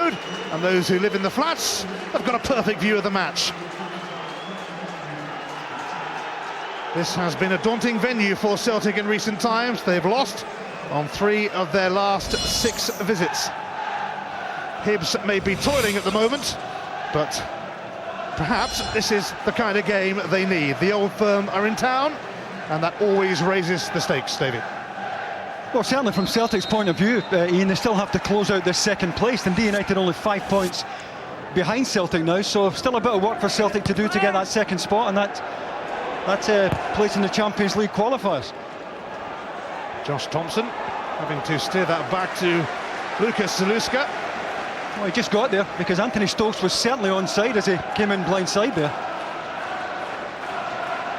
road, and those who live in the flats have got a perfect view of the match. This has been a daunting venue for Celtic in recent times. They've lost on 3 of their last 6 visits. Hibs may be toiling at the moment, but perhaps this is the kind of game they need. The old firm are in town, and that always raises the stakes, David. Well, certainly from Celtic's point of view, Ian, they still have to close out this second place. Dundee United only 5 points behind Celtic now, so still a bit of work for Celtic to do to get that second spot, and that place in the Champions League qualifiers. Josh Thompson having to steer that back to Lucas Zaluska. Well, he just got there because Anthony Stokes was certainly onside as he came in blindside there.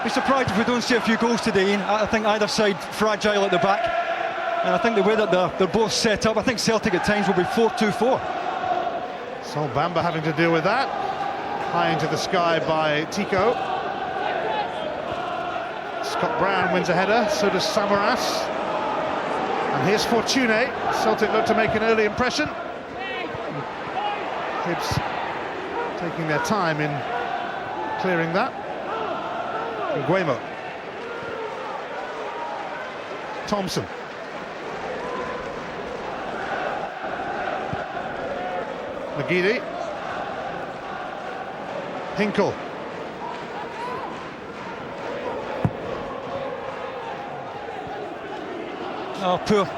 Be surprised if we don't see a few goals today, Ian. I think either side fragile at the back, and I think the way that they're both set up, I think Celtic at times will be 4-2-4. Sol Bamba having to deal with that. High into the sky by Tico. Scott Brown wins a header, so does Samaras. And here's Fortune. Celtic look to make an early impression. Hibs taking their time in clearing that. Nguemo. Thompson. McGeady. Hinkle. Oh, poor.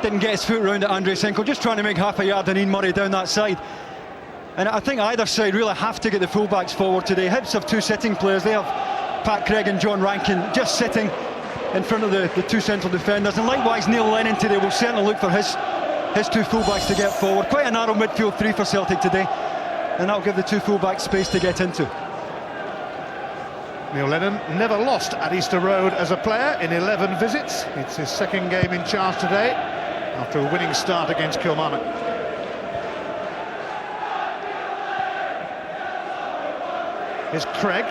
Didn't get his foot round at Andres Hinkle, just trying to make half a yard and Ian Murray down that side. And I think either side really have to get the fullbacks forward today. Hibs have 2 sitting players. They have Pat Craig and John Rankin just sitting in front of the 2 central defenders. And likewise, Neil Lennon today will certainly look for his 2 fullbacks to get forward. Quite a narrow midfield 3 for Celtic today. And that'll give the 2 fullbacks space to get into. Neil Lennon never lost at Easter Road as a player in 11 visits. It's his second game in charge today after a winning start against Kilmarnock. Here's Craig.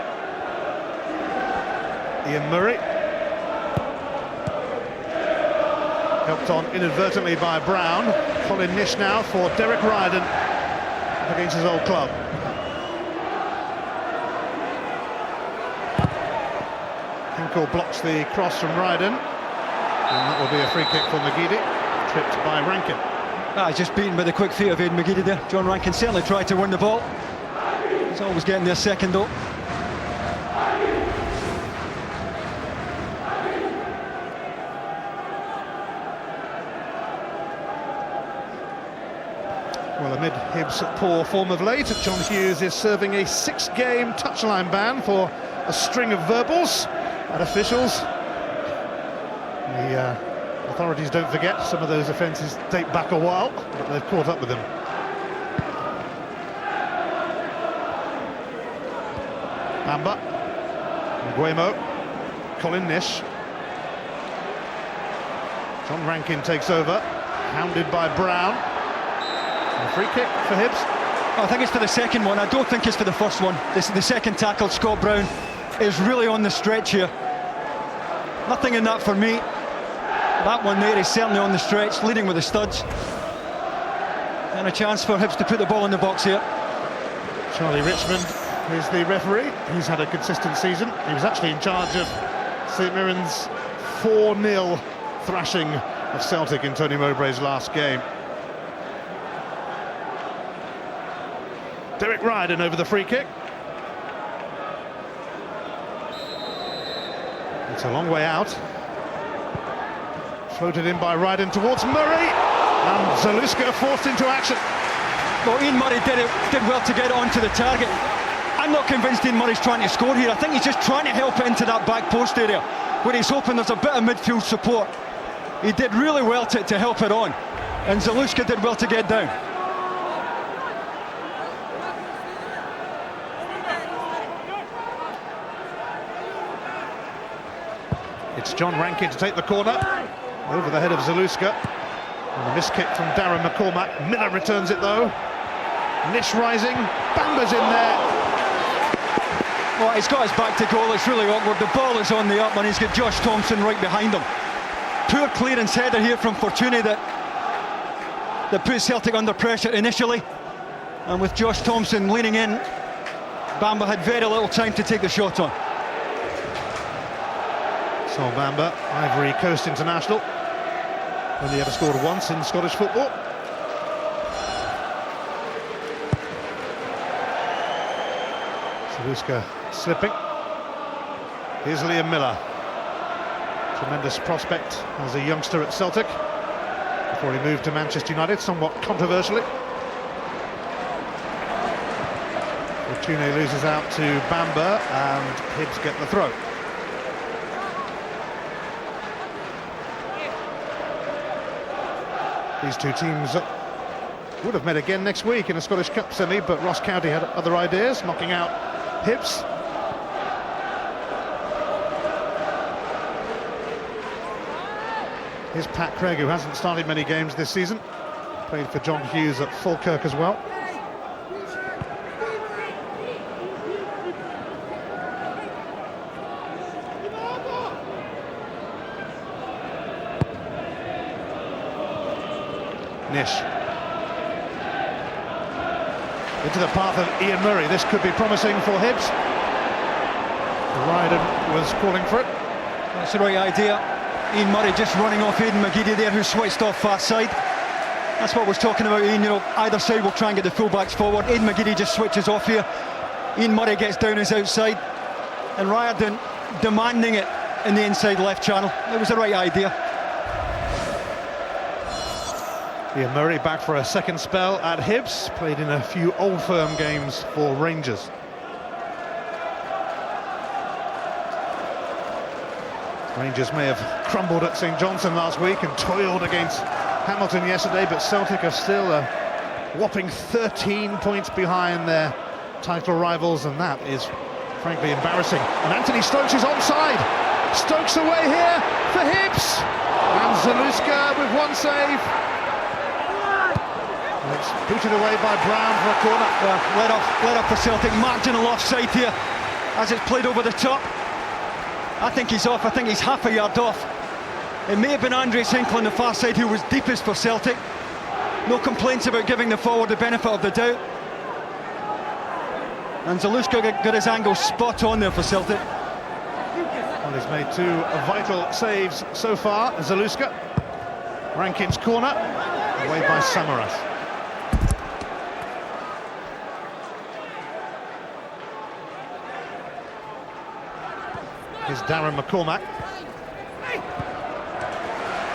Ian Murray. Helped on inadvertently by Brown. Colin Nish now for Derek Ryden against his old club. Hinkle blocks the cross from Ryden, and that will be a free kick for McGeady, tripped by Rankin. He's just beaten by the quick feet of Aidan McGeady there. John Rankin certainly tried to win the ball. He's always getting there second though. Well, amid Hibs' poor form of late, John Hughes is serving a 6-game touchline ban for a string of verbals at officials. The authorities don't forget, some of those offences date back a while, but they've caught up with him. Bamba, Nguemo, Colin Nish. John Rankin takes over, hounded by Brown. And a free kick for Hibs. I think it's for the second one. I don't think it's for the first one. The second tackle, Scott Brown is really on the stretch here. Nothing in that for me. That one there is certainly on the stretch, leading with the studs. And a chance for Hibs to put the ball in the box here. Charlie Richmond is the referee. He's had a consistent season. He was actually in charge of St Mirren's 4-0 thrashing of Celtic in Tony Mowbray's last game. Derek Ryden over the free kick. It's a long way out. Floated in by Ryden towards Murray, and Zaluska forced into action. Well, Ian Murray did well to get it onto the target. I'm not convinced Ian Murray's trying to score here. I think he's just trying to help it into that back post area, where he's hoping there's a bit of midfield support. He did really well to help it on, and Zaluska did well to get down. It's John Rankin to take the corner, over the head of Zaluska. And a missed kick from Darren McCormack. Miller returns it though. Nish rising, Bamba's in there. Well, he's got his back to goal, it's really awkward. The ball is on the up and he's got Josh Thompson right behind him. Poor clearance header here from Fortuny that that put Celtic under pressure initially, and with Josh Thompson leaning in, Bamba had very little time to take the shot on. Sol Bamba, Ivory Coast international, only ever scored once in Scottish football. Zaluska slipping. Here's Liam Miller. Tremendous prospect as a youngster at Celtic before he moved to Manchester United, somewhat controversially. Fortune loses out to Bamba and Hibs get the throw. These two teams would have met again next week in a Scottish Cup semi, but Ross County had other ideas, knocking out Hibs. Here's Pat Craig, who hasn't started many games this season. Played for John Hughes at Falkirk as well. Nish. Into the path of Ian Murray. This could be promising for Hibs. Ryden was calling for it. That's the right idea. Ian Murray just running off Aidan McGeady there, who switched off far side. That's what we're talking about, Ian. You know, either side will try and get the fullbacks forward. Aidan McGeady just switches off here. Ian Murray gets down his outside, and Ryden demanding it in the inside left channel. It was the right idea. Ian Murray back for a second spell at Hibs, played in a few Old Firm games for Rangers. Rangers may have crumbled at St Johnstone last week and toiled against Hamilton yesterday, but Celtic are still a whopping 13 points behind their title rivals, and that is frankly embarrassing. And Anthony Stokes is onside. Stokes away here for Hibs, and Zaluska with one save. And it's booted away by Brown for a corner. Let off for Celtic, marginal offside here as it's played over the top. I think he's off. I think he's half a yard off. It may have been Andres Hinkle on the far side who was deepest for Celtic. No complaints about giving the forward the benefit of the doubt. And Zaluska got his angle spot on there for Celtic. Well, he's made two vital saves so far. Zaluska. Rankin's corner, away by Samaras. Here's Darren McCormack.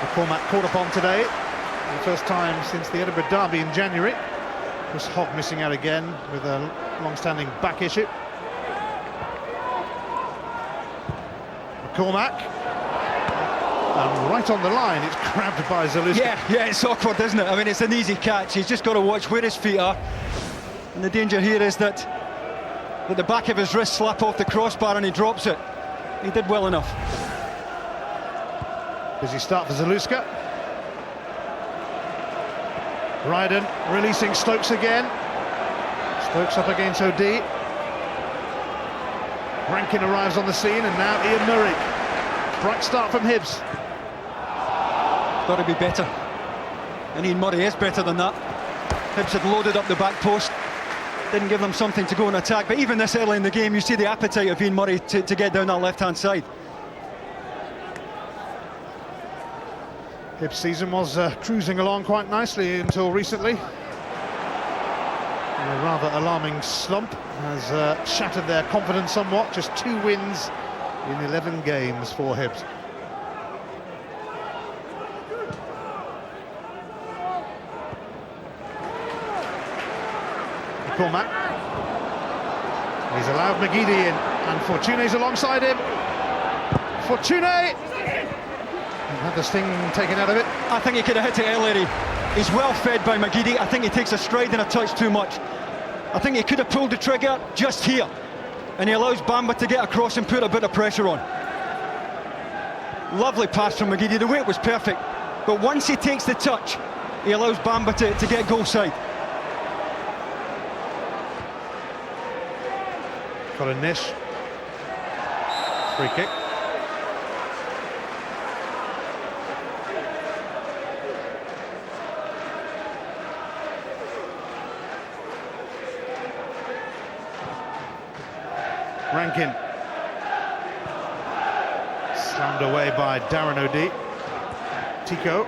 McCormack caught upon today, for the first time since the Edinburgh Derby in January. Chris Hogg missing out again with a long-standing back issue. McCormack, and right on the line, it's grabbed by Zaluska. Yeah, it's awkward, isn't it? I mean, it's an easy catch. He's just got to watch where his feet are. And the danger here is that the back of his wrist slap off the crossbar and he drops it. He did well enough. Busy start for Zaluska. Ryden releasing Stokes again. Stokes up against OD. Rankin arrives on the scene, and now Ian Murray. Bright start from Hibs. Got to be better. And Ian Murray is better than that. Hibs had loaded up the back post. Didn't give them something to go and attack, but even this early in the game you see the appetite of Ian Murray to get down that left hand side. Hibs season was cruising along quite nicely until recently. A rather alarming slump has shattered their confidence somewhat. Just 2 wins in 11 games for Hibs. McCormack. He's allowed McGeady in, and Fortune's alongside him. Fortune! Had the sting taken out of it. I think he could have hit it earlier. He's well fed by McGeady. I think he takes a stride and a touch too much. I think he could have pulled the trigger just here, and he allows Bamba to get across and put a bit of pressure on. Lovely pass from McGeady. The weight was perfect, but once he takes the touch, he allows Bamba to get goal side. Got a Nish. Free kick. Rankin. Slammed away by Darren O'D. Tico.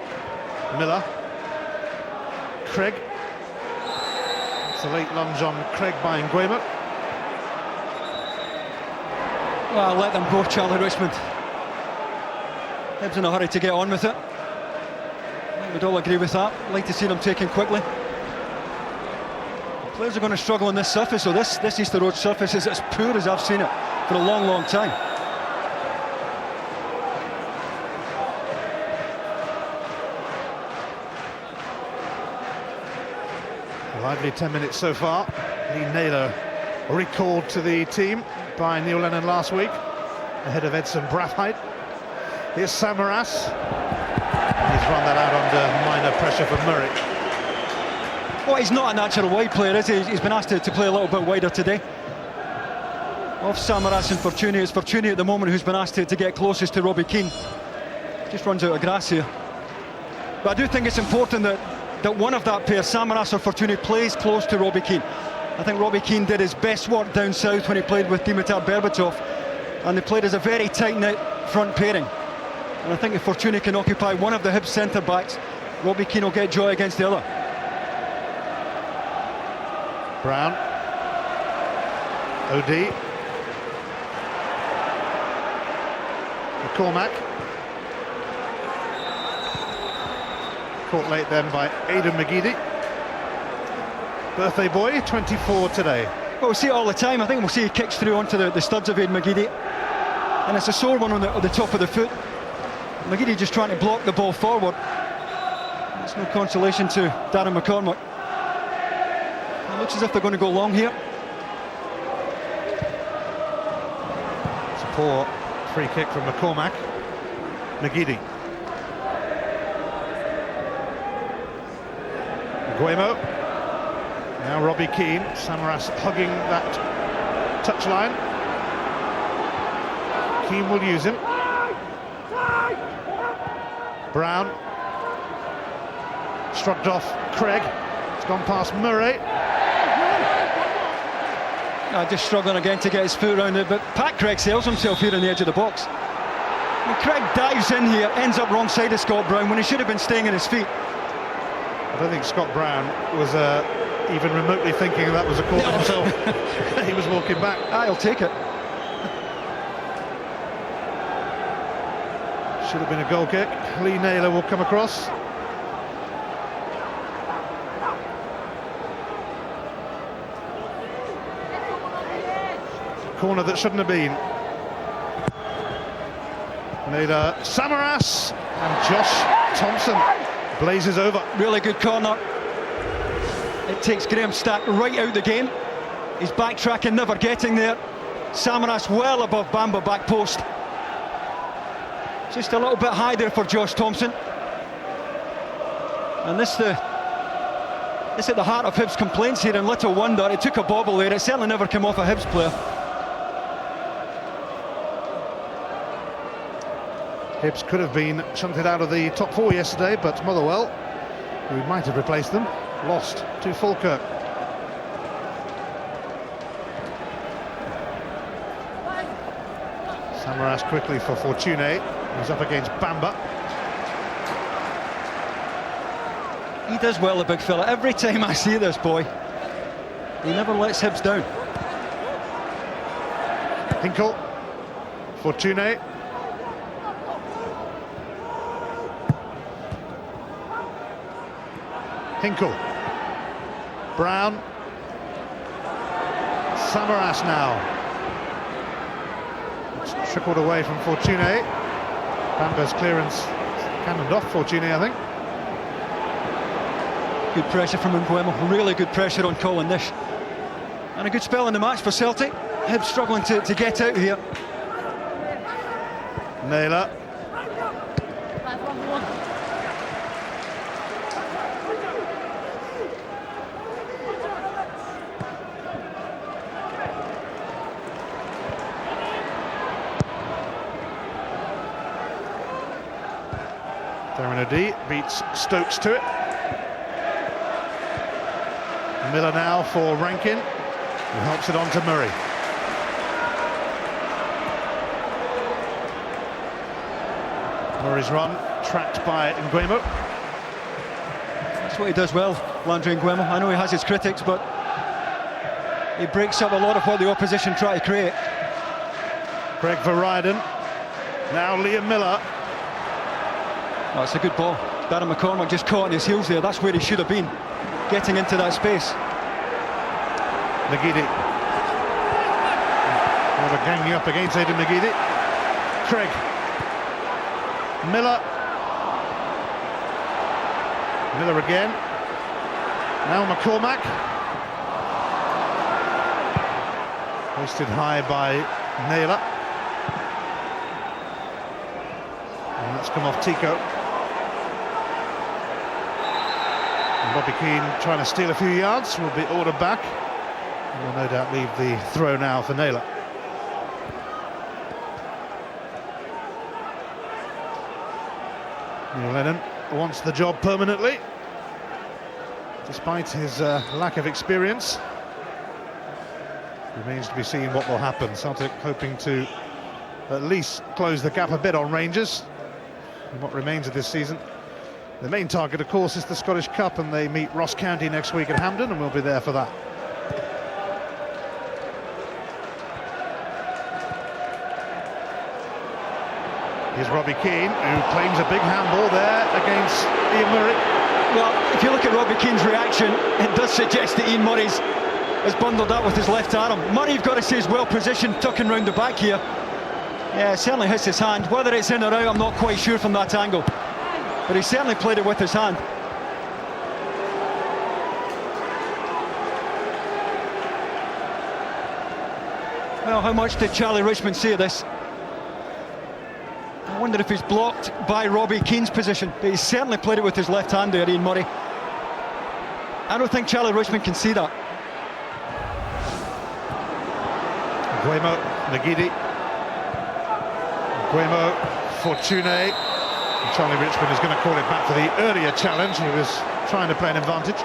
Miller. Craig. It's a late lunge on Craig by Nguema. Well, let them go, Charlie Richmond. Hibs in a hurry to get on with it. I think we'd all agree with that. I'd like to see them taken quickly. Players are going to struggle on this surface, so this Easter Road surface is as poor as I've seen it for a long, long time. A lively 10 minutes so far. Lee Naylor recalled to the team by Neil Lennon last week, ahead of Edson Brathwaite. Here's Samaras. He's run that out under minor pressure from Murray. Well, he's not a natural wide player, is he? He's been asked to play a little bit wider today. Off Samaras and Fortuny. It's Fortuny at the moment who's been asked to get closest to Robbie Keane. Just runs out of grass here. But I do think it's important that one of that pair, Samaras or Fortuny, plays close to Robbie Keane. I think Robbie Keane did his best work down south when he played with Dimitar Berbatov, and they played as a very tight-knit front pairing. And I think if Fortuny can occupy one of the Hibs centre-backs, Robbie Keane will get joy against the other. Brown. OD. McCormack. Caught late then by Aidan McGeady. Birthday boy, 24 today. Well, we see it all the time. I think we'll see he kicks through onto the studs of Aidan McGeady, and it's a sore one on the top of the foot. McGeady just trying to block the ball forward. It's no consolation to Darren McCormack. It looks as if they're going to go long here. It's a poor free kick from McCormack. McGeady. Nguema. Now Robbie Keane. Samaras hugging that touchline. Keane will use him. Brown. Shrugged off Craig. It's gone past Murray. Just struggling again to get his foot around it, but Pat Craig sails himself here on the edge of the box. And Craig dives in here, ends up wrong side of Scott Brown when he should have been staying on his feet. I don't think Scott Brown was even remotely thinking that was a call himself. He was walking back. I'll take it. Should have been a goal kick. Lee Naylor will come across. Corner that shouldn't have been. Naylor, Samaras, and Josh Thompson blazes over. Really good corner. It takes Graham Stack right out the game. He's backtracking, never getting there. Samaras well above Bamba back post. Just a little bit high there for Josh Thompson. And this at the heart of Hibs' complaints here, and little wonder. It took a bobble there. It certainly never came off a Hibs player. Hibs could have been shunted out of the top four yesterday, but Motherwell, who might have replaced them, lost to Falkirk. Samaras quickly for Fortuny. He's up against Bamba. He does well, the big fella. Every time I see this boy, he never lets Hibs down. Hinkle. Fortuny. Hinkle. Brown. Samaras now. It's trickled away from Fortuny. Bamba's clearance cannoned off Fortuny, I think. Good pressure from Nguema. Really good pressure on Colin Nish. And a good spell in the match for Celtic. Hibs struggling to get out here. Naylor. Darren O'D beats Stokes to it. Miller now for Rankin, who helps it on to Murray. Murray's run, tracked by Nguemo. That's what he does well, Landry Nguemo. I know he has his critics, but he breaks up a lot of what the opposition try to create. Greg Verryden, now Liam Miller. Oh, it's a good ball. Darren McCormack just caught on his heels there. That's where he should have been, getting into that space. McGeady. Rather ganging up against Aidan McGeady. Craig. Miller. Miller again. Now McCormack. Hoisted high by Naylor. And that's come off Tico. And Bobby Keane trying to steal a few yards, will be ordered back. And will no doubt leave the throw now for Naylor. Neil Lennon wants the job permanently, despite his lack of experience. Remains to be seen what will happen. Celtic hoping to at least close the gap a bit on Rangers in what remains of this season. The main target, of course, is the Scottish Cup, and they meet Ross County next week at Hampden, and we'll be there for that. Here's Robbie Keane, who claims a big handball there against Ian Murray. Well, if you look at Robbie Keane's reaction, it does suggest that Ian Murray's has bundled up with his left arm. Murray, you've got to say, is well positioned, tucking round the back here. Yeah, it certainly hits his hand. Whether it's in or out, I'm not quite sure from that angle, but he certainly played it with his hand. Well, how much did Charlie Richmond say of this? I wonder if he's blocked by Robbie Keane's position, but he certainly played it with his left hand there, Ian Murray. I don't think Charlie Richmond can see that. Nguemo, McGeady. Nguemo, Fortune. And Charlie Richmond is going to call it back for the earlier challenge. He was trying to play an advantage.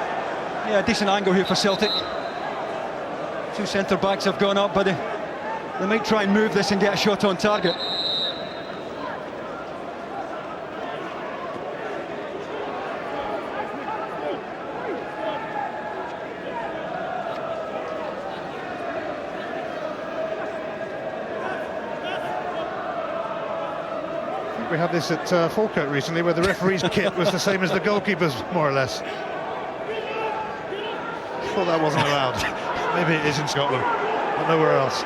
Yeah, decent angle here for Celtic. Two centre-backs have gone up, but they might try and move this and get a shot on target. We had this at Falkirk recently, where the referee's kit was the same as the goalkeeper's, more or less. Thought that wasn't allowed. Maybe it is in Scotland, but nowhere else.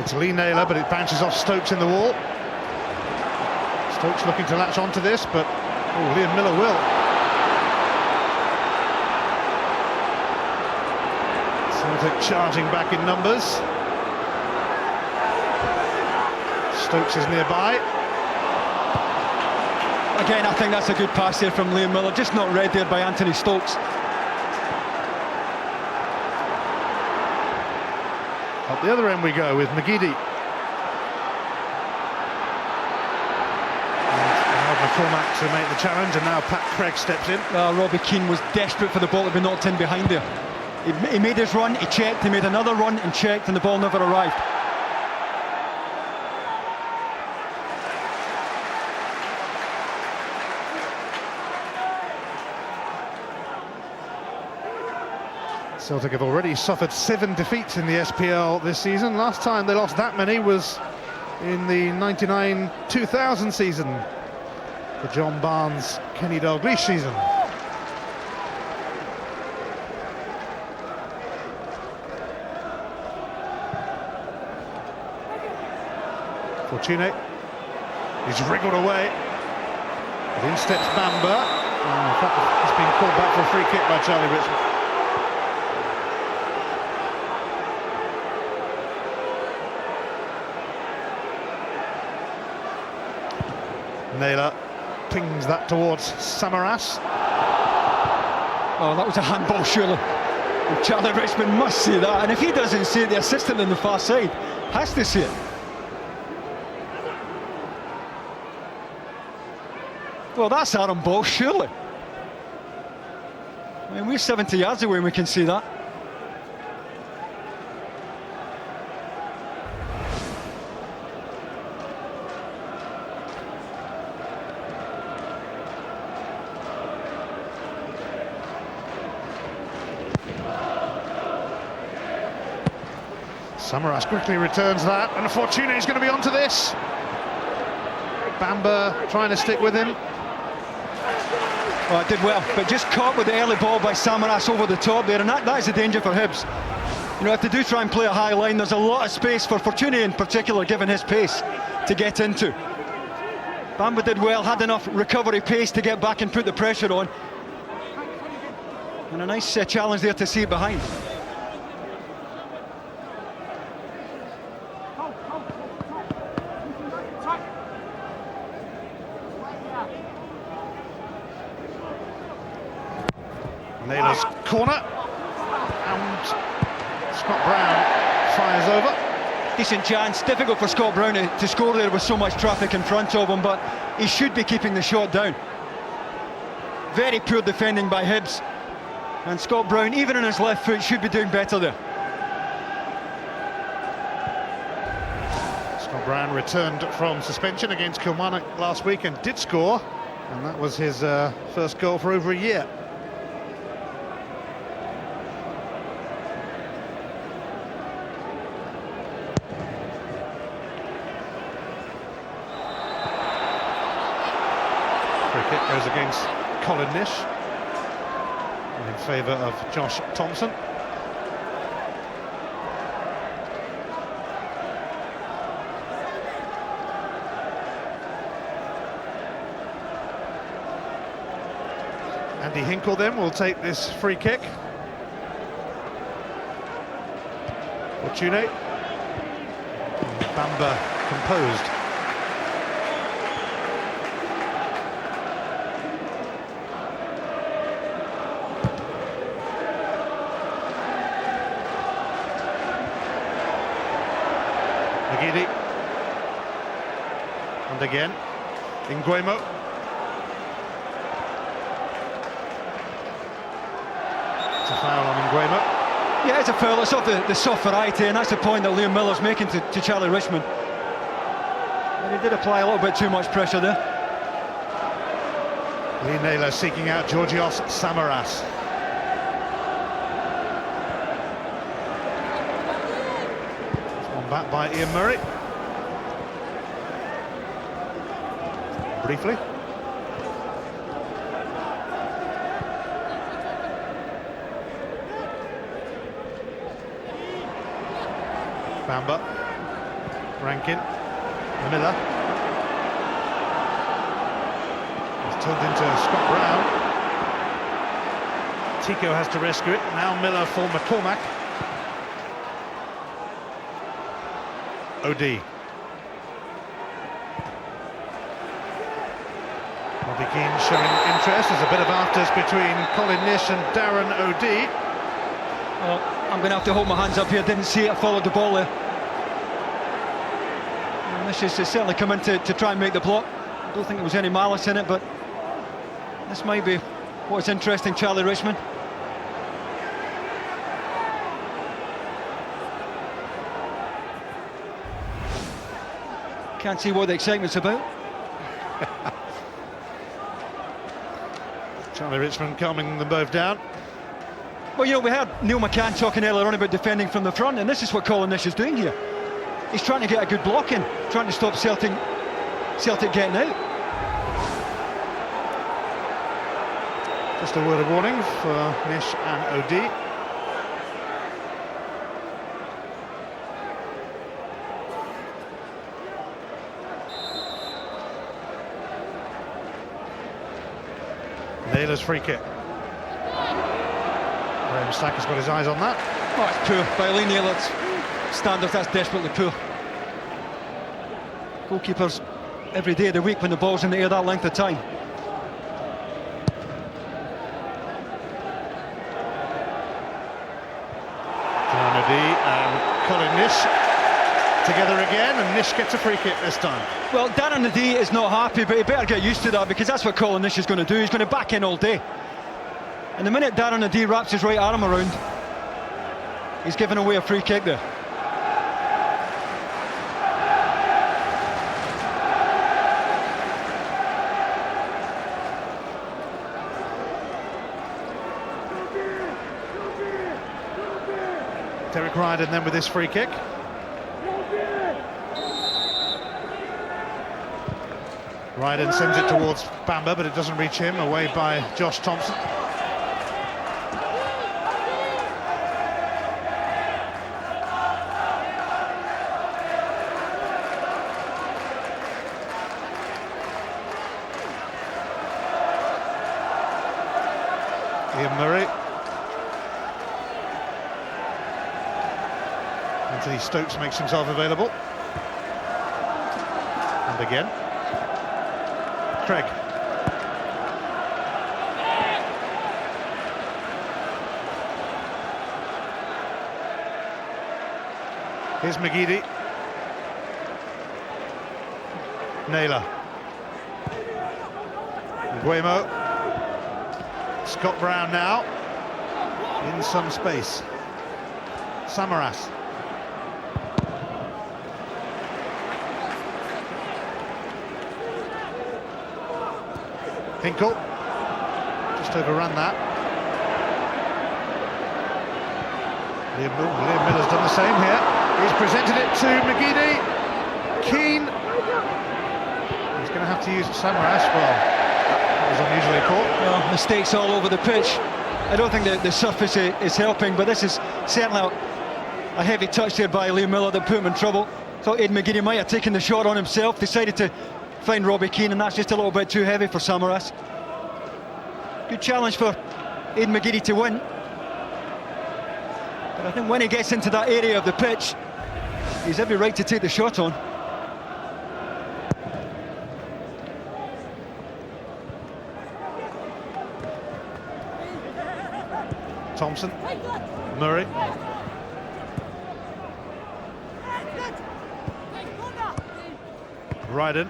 It's Lee Naylor, but it bounces off Stokes in the wall. Stokes looking to latch onto this, but Liam Miller will. Celtic charging back in numbers. Stokes is nearby. Again, I think that's a good pass here from Liam Miller, just not read there by Anthony Stokes. At the other end we go with McGeady. And McCormack to make the challenge, and now Pat Craig steps in. Well, Robbie Keane was desperate for the ball to be knocked in behind there. He made his run, he checked, he made another run and checked, and the ball never arrived. Celtic have already suffered 7 defeats in the SPL this season. Last time they lost that many was in the 99-2000 season, the John Barnes, Kenny Dalglish season. Fortune, he's wriggled away, but in steps Bamba. In fact, he's been called back for a free kick by Charlie Richmond. Naylor pings that towards Samaras. Oh, that was a handball, surely. And Charlie Richmond must see that, and if he doesn't see it, the assistant on the far side has to see it. Well, that's Aaron Ball, surely. I mean, we're 70 yards away and we can see that. Samaras quickly returns that, and Fortune is going to be onto this. Bamba trying to stick with him. Oh, it did well, but just caught with the early ball by Samaras over the top there, and that is the danger for Hibs. You know, if they do try and play a high line, there's a lot of space for Fortune in particular, given his pace, to get into. Bamba did well, had enough recovery pace to get back and put the pressure on. And a nice challenge there to see it behind. Naylor's corner, and Scott Brown fires over. Decent chance, difficult for Scott Brown to score there with so much traffic in front of him, but he should be keeping the shot down. Very poor defending by Hibs, and Scott Brown, even on his left foot, should be doing better there. Scott Brown returned from suspension against Kilmarnock last week and did score, and that was his first goal for over a year. Free kick goes against Colin Nish in favour of Josh Thompson. Andy Hinkle then will take this free kick. Fortune. Bamba composed. Magidi. And again, Nguemo. It's a foul on Nguemo. Yeah, it's a foul. It's of the soft variety, and that's the point that Liam Miller's making to Charlie Richmond. And he did apply a little bit too much pressure there. Lee Naylor seeking out Georgios Samaras. One back by Ian Murray. Briefly. Bamba. Rankin. Miller. It's turned into Scott Brown. Tico has to rescue it. Now Miller for McCormack. OD. Bobby Keane showing interest. There's a bit of afters between Colin Nish and Darren OD. Oh, I'm going to have to hold my hands up here. Didn't see it. I followed the ball there. And Nish has certainly come in to try and make the block. I don't think there was any malice in it, but this might be what's interesting Charlie Richmond. Can't see what the excitement's about. Charlie Richmond calming them both down. Well, you know, we heard Neil McCann talking earlier on about defending from the front, and this is what Colin Nish is doing here. He's trying to get a good block in, trying to stop Celtic getting out. Just a word of warning for Nish and OD. Naylor's free kick. Graham Stack has got his eyes on that. Oh, it's poor by Lee Naylor's standards. That's desperately poor. Goalkeepers every day of the week when the ball's in the air that length of time. Darren OD and Colin Nish together again, and Nish gets a free kick this time. Well, Darren O'Dea is not happy, but he better get used to that, because that's what Colin Nish is going to do. He's going to back in all day. And the minute Darren O'Dea wraps his right arm around, he's giving away a free kick there. Derek Ryden then with this free kick. Ryden sends it towards Bamba, but it doesn't reach him, away by Josh Thompson. Ian Murray. Anthony Stokes makes himself available. And again. Craig. Here's McGeady. Naylor. Nguemo. Scott Brown now. In some space. Samaras. Hinkle, just overrun that. Liam Miller's done the same here. He's presented it to McGeady. Keane. He's going to have to use Samaras. Well, that was unusually caught. Well, mistakes all over the pitch. I don't think the surface is helping, but this is certainly a heavy touch there by Liam Miller that put him in trouble. Thought Ed McGeady might have taken the shot on himself, decided to find Robbie Keane, and that's just a little bit too heavy for Samaras. Good challenge for Ed McGeady to win. But I think when he gets into that area of the pitch, he's every right to take the shot on. Thompson, Murray. Ryden.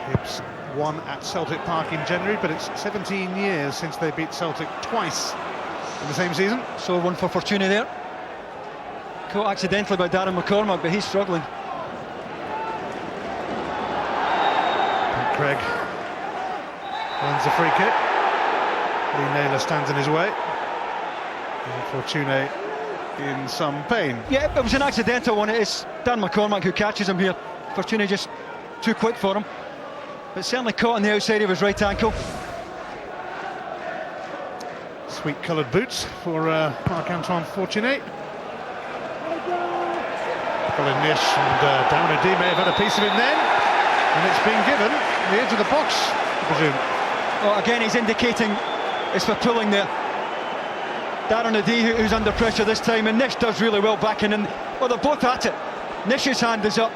Hibs won at Celtic Park in January, but it's 17 years since they beat Celtic twice in the same season. So one for Fortuna there. Caught accidentally by Darren McCormack, but he's struggling. And Craig wins the free kick. Lee Naylor stands in his way. And Fortuna in some pain. Yeah, it was an accidental one. It's Dan McCormack who catches him here. Fortuna just too quick for him. But certainly caught on the outside of his right ankle. Sweet coloured boots for Marc-Antoine Fortuné. Colin Nish and Darren O'Dea may have had a piece of it then. And it's been given on the edge of the box, I presume. Well, again, he's indicating it's for pulling there. Darren O'Dea who's under pressure this time, and Nish does really well backing in. Well, they're both at it. Nish's hand is up.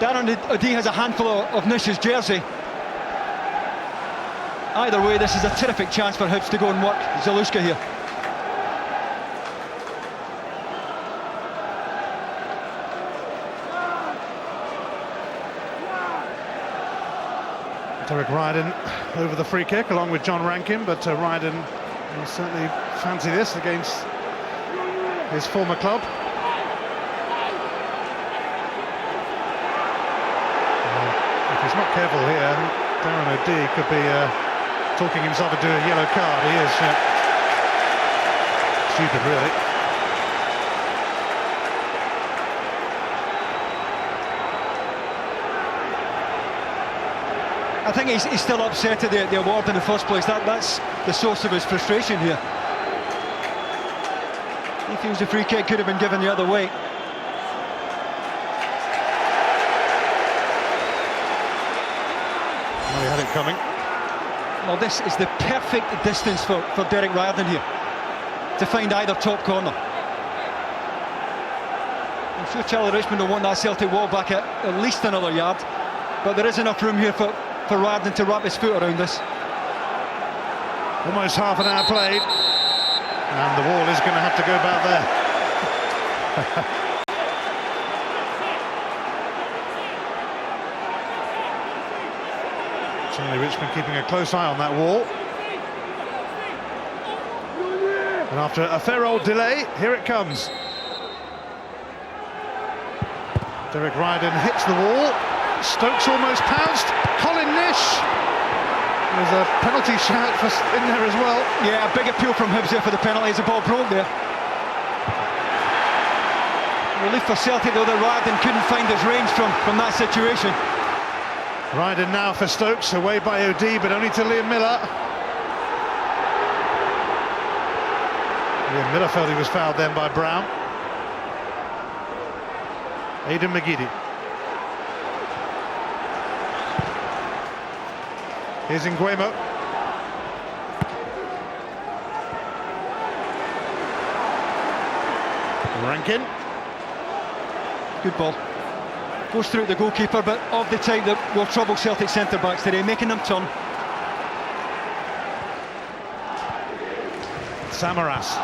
Darren O'Dea has a handful of Nish's jersey. Either way, this is a terrific chance for Hibs to go and work Zaluska here. Derek Ryden over the free kick along with John Rankin, but Ryden will certainly fancy this against his former club. If he's not careful here, Darren O'Dea could be talking himself into a yellow card. He is stupid, really. I think he's still upset at the award in the first place. That's the source of his frustration here. He feels the free kick could have been given the other way. Well, he had it coming. Well, this is the perfect distance for Derek Ryden here to find either top corner. I'm sure Charlie Richmond will want that Celtic wall back at least another yard, but there is enough room here for Ryden to wrap his foot around this. Almost half an hour played, and the wall is going to have to go about there. Charlie Richmond keeping a close eye on that wall. And after a fair old delay, here it comes. Derek Ryden hits the wall. Stokes almost pounced. Colin Nish. There's a penalty shout in there as well. Yeah, a big appeal from Hibs there for the penalty as the ball broke there. Relief for Celtic though that Ryden couldn't find his range from that situation. Ryden now for Stokes, away by OD, but only to Liam Miller. Liam Miller felt he was fouled then by Brown. Aidan McGeady. Here's Nguemo. Rankin. Good ball. Goes through the goalkeeper, but of the type that will trouble Celtic centre-backs today, making them turn. Samaras.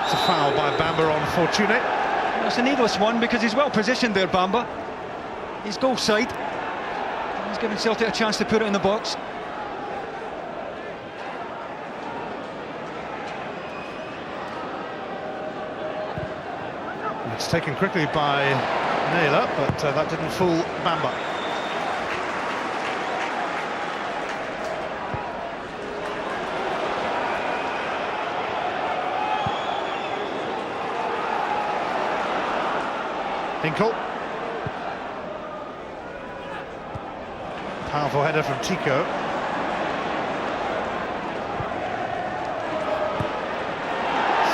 It's a foul by Bamba on Fortune. It's a needless one because he's well positioned there, Bamba. He's goal side. He's giving Celtic a chance to put it in the box. It's taken quickly by Naylor, but that didn't fool Bamba. Hinkle. Powerful header from Tico.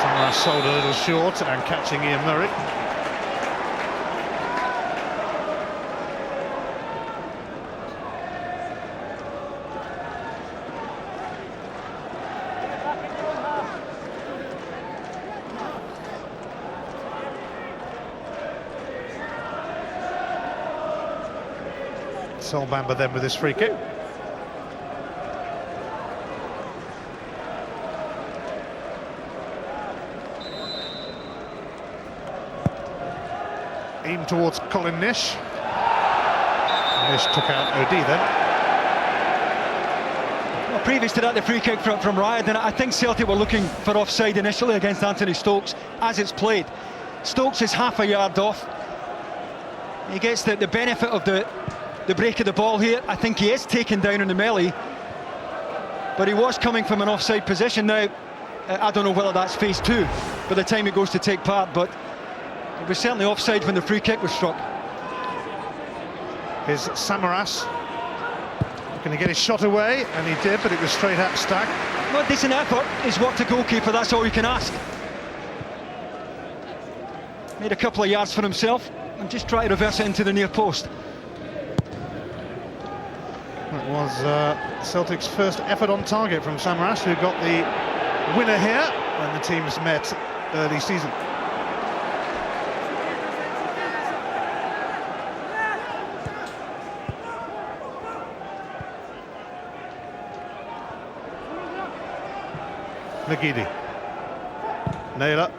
Samaras sold a little short and catching Ian Murray. Sol Bamba then with his free kick. Aim towards Colin Nish. Nish took out OD then. Well, previous to that, the free kick from Ryden, I think Celtic were looking for offside initially against Anthony Stokes as it's played. Stokes is half a yard off. He gets the benefit of the break of the ball here. I think he is taken down in the melee, but he was coming from an offside position. Now I don't know whether that's phase 2 by the time he goes to take part, but it was certainly offside when the free kick was struck. Here's Samaras. Going to get his shot away, and he did, but it was straight at Stack. Well, decent effort. He's worked a goalkeeper, that's all you can ask. Made a couple of yards for himself and just try to reverse it into the near post. That was Celtic's first effort on target from Samaras, who got the winner here when the teams met early season. McGeady. Naylor.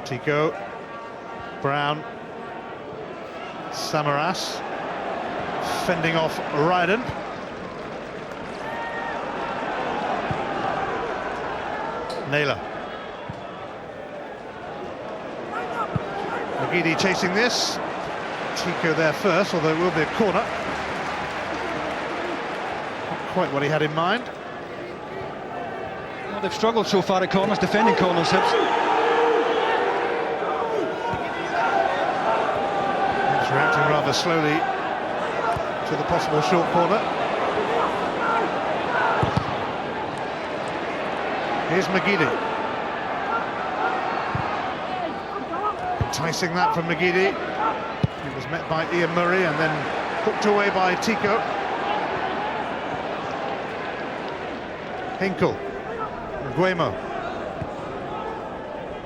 Tico. Brown. Samaras. Fending off Ryden. Naylor. McGeady chasing this. Tico there first, although it will be a corner. Not quite what he had in mind. Well, they've struggled so far at corners, defending corners, Hibs. He's reacting rather slowly to the possible short corner. Here's McGeady. Enticing that from McGeady. He was met by Ian Murray and then hooked away by Tico. Hinkle. Nguemo.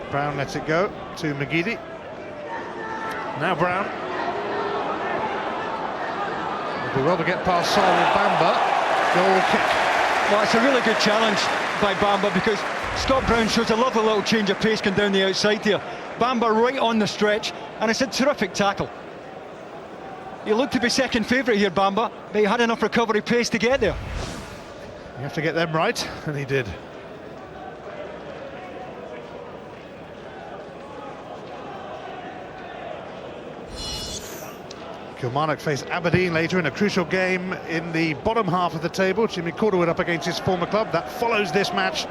Brown lets it go to McGeady. Now Brown. It'll be well to get past Sol Bamba. Goal kick. Well, it's a really good challenge by Bamba because Scott Brown shows a lovely little change of pace going down the outside here. Bamba right on the stretch, and it's a terrific tackle. He looked to be second favourite here, Bamba, but he had enough recovery pace to get there. You have to get them right, and he did. Kilmarnock face Aberdeen later in a crucial game in the bottom half of the table. Jimmy Corderwood up against his former club. That follows this match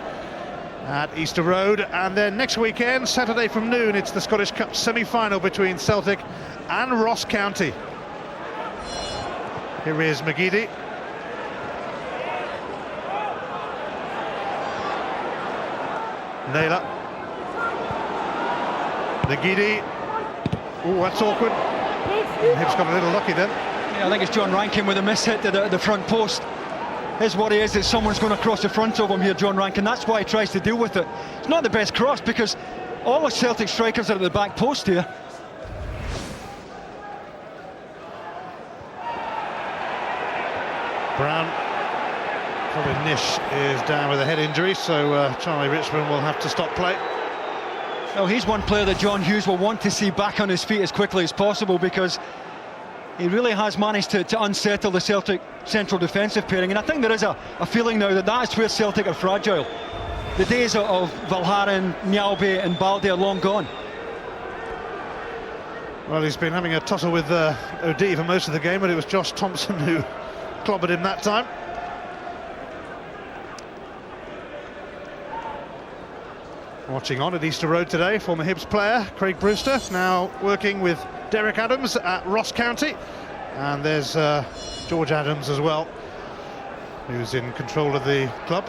at Easter Road, and then next weekend, Saturday from noon, it's the Scottish Cup semi-final between Celtic and Ross County. Here is McGeady. Naylor. McGeady. Oh, that's awkward. Hibs got a little lucky then. Yeah, I think it's John Rankin with a miss hit to the front post. His worry is that someone's going to cross the front of him here, John Rankin. That's why he tries to deal with it. It's not the best cross because all the Celtic strikers are at the back post here. Brown. Probably Nish is down with a head injury, so Charlie Richmond will have to stop play. Well, he's one player that John Hughes will want to see back on his feet as quickly as possible, because he really has managed to unsettle the Celtic central defensive pairing, and I think there is a feeling now that that's where Celtic are fragile. The days of Valharin, Njalbe and Balde are long gone. Well, he's been having a tussle with O'D for most of the game, but it was Josh Thompson who clobbered him that time. Watching on at Easter Road today, former Hibs player Craig Brewster, now working with Derek Adams at Ross County, and there's George Adams as well, who's in control of the club.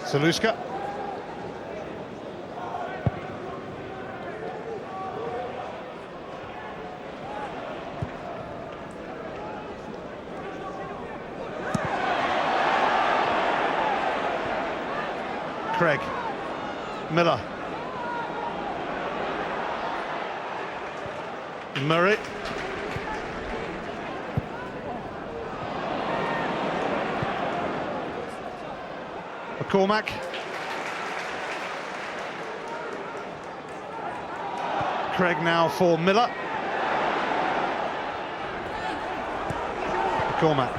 Zaluska. Craig. Miller. Murray. McCormack. Craig now for Miller. McCormack.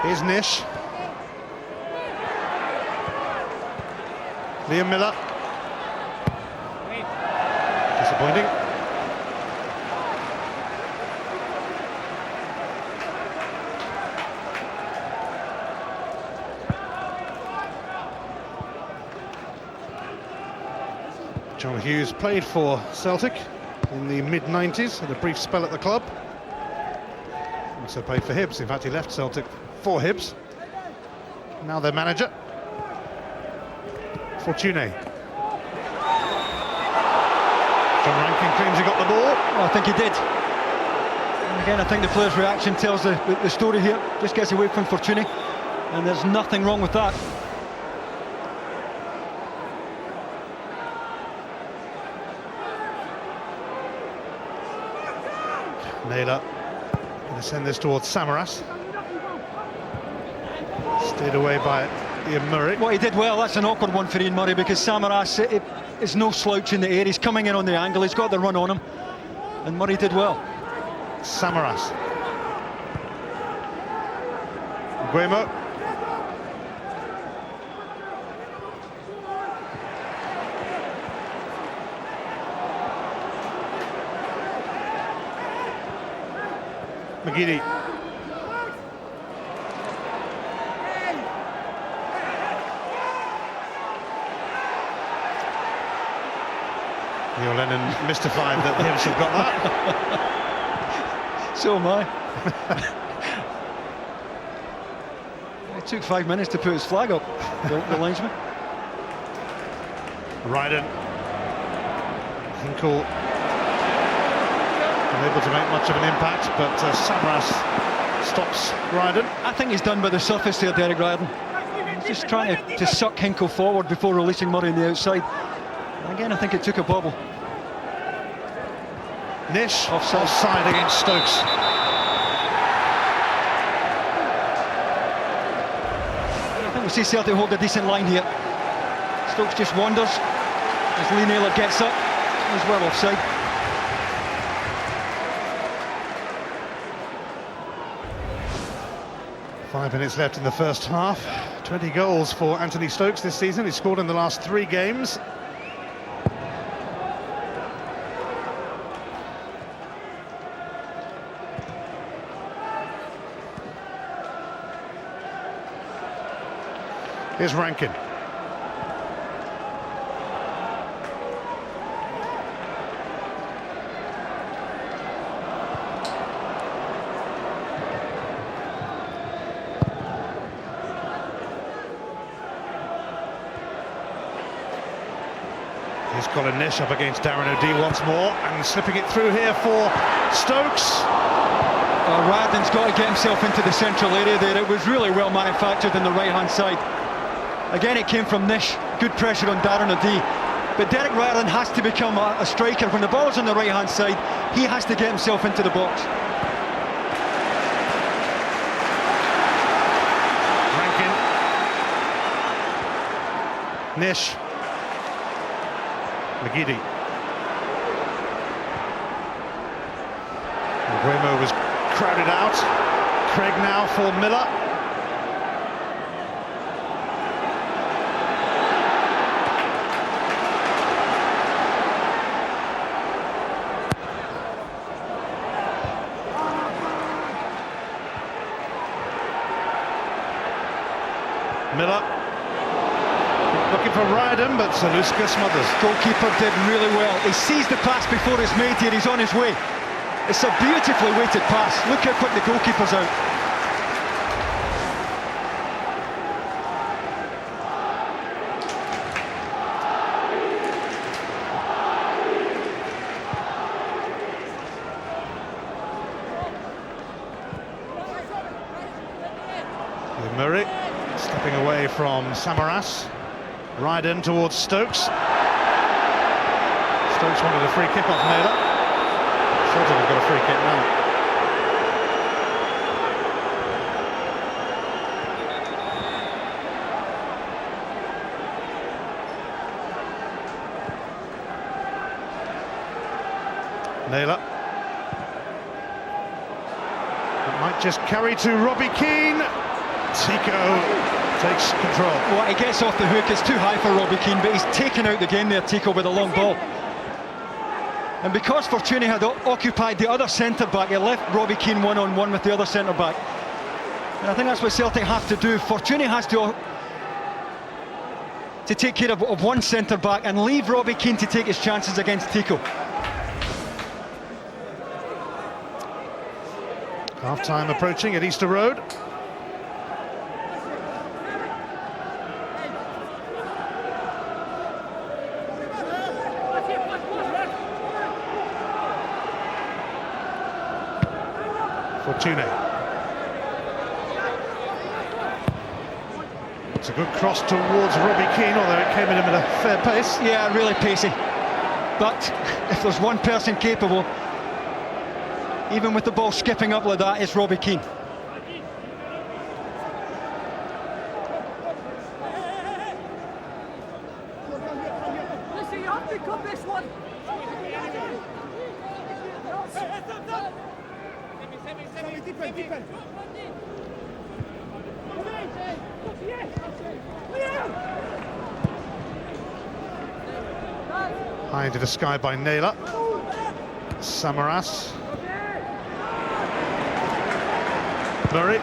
Here's Nish. Liam Miller. Disappointing. John Hughes played for Celtic in the mid-90s, had a brief spell at the club. Also played for Hibs. In fact, he left Celtic for Hibs. Now their manager, Fortune. John Rankin claims he got the ball. Well, I think he did. And again, I think the player's reaction tells the story here. Just gets away from Fortune, and there's nothing wrong with that. Naylor going to send this towards Samaras. Stayed away by Ian Murray. What he did well, that's an awkward one for Ian Murray, because Samaras is no slouch in the air. He's coming in on the angle, he's got the run on him, and Murray did well. Samaras. Guemo. McGeady. Neil Lennon mystified that the Hibs have got that. So am I. It took 5 minutes to put his flag up, the linesman. Ryden. Hinkle unable to make much of an impact, but Samaras stops Ryden. I think he's done by the surface there, Derek Ryden. He's just trying to suck Hinkle forward before releasing Murray on the outside. And again, I think it took a bobble. Nish offside against Stokes. I think we see Celtic hold a decent line here. Stokes just wanders as Lee Naylor gets up. He's well offside. 5 minutes left in the first half. 20 goals for Anthony Stokes this season. He's scored in the last 3 games. Here's Rankin. Here's Colin Nish up against Darren O'Dea once more, and slipping it through here for Stokes. Radden's got to get himself into the central area there. It was really well manufactured on the right-hand side. Again, it came from Nish. Good pressure on Darren O'Dea. But Derek Radden has to become a striker. When the ball's on the right-hand side, he has to get himself into the box. Rankin. Nish. McGeady. Nguemo was crowded out. Craig now for Miller. Miller looking for Ryden, but Zaluska smothers. Goalkeeper did really well. He sees the pass before it's made here. He's on his way. It's a beautifully weighted pass. Look how quick the goalkeeper's out. Murray stepping away from Samaras. Ryden towards Stokes. Stokes wanted a free kick off Naylor. Celtic have got a free kick now. Naylor. It might just carry to Robbie Keane. Tico takes control. Well, he gets off the hook. It's too high for Robbie Keane, but he's taken out the game there, Tico, with a long ball. And because Fortuny had occupied the other centre-back, he left Robbie Keane one-on-one with the other centre-back. And I think that's what Celtic have to do. Fortuny has to take care of one centre-back and leave Robbie Keane to take his chances against Tico. Half-time approaching at Easter Road. Fortuny. It's a good cross towards Robbie Keane, although it came in at a fair pace. Yeah, really pacey. But if there's one person capable, even with the ball skipping up like that, it's Robbie Keane. Listen, you have to cut this one. High into the sky by Naylor. Samaras. Murray.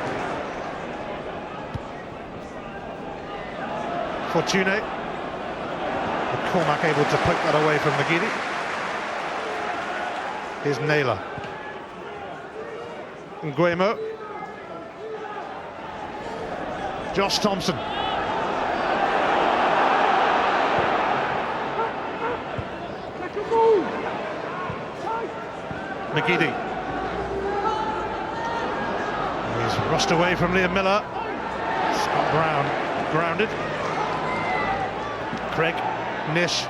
Fortuny. Cormac able to poke that away from McGeady. Here's Naylor. Nguemo. Josh Thompson. McGeady. He's rushed away from Liam Miller. Scott Brown grounded. Craig Nish.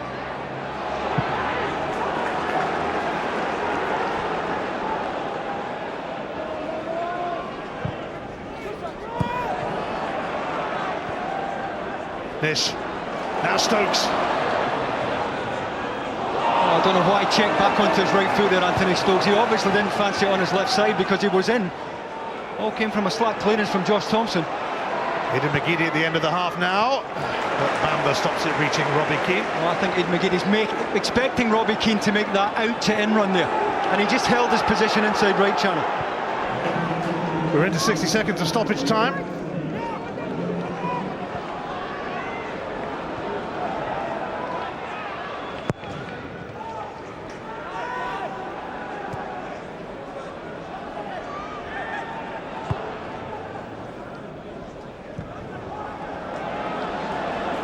Nish. Now Stokes. I don't know why he checked back onto his right foot there, Anthony Stokes. He obviously didn't fancy it on his left side because he was in All came from a slack clearance from Josh Thompson. Aidan McGeady at the end of the half now, but Bamba stops it reaching Robbie Keane. Well, I think Aidan McGeady's expecting Robbie Keane to make that out-to-in run there, and he just held his position inside right channel. We're into 60 seconds of stoppage time.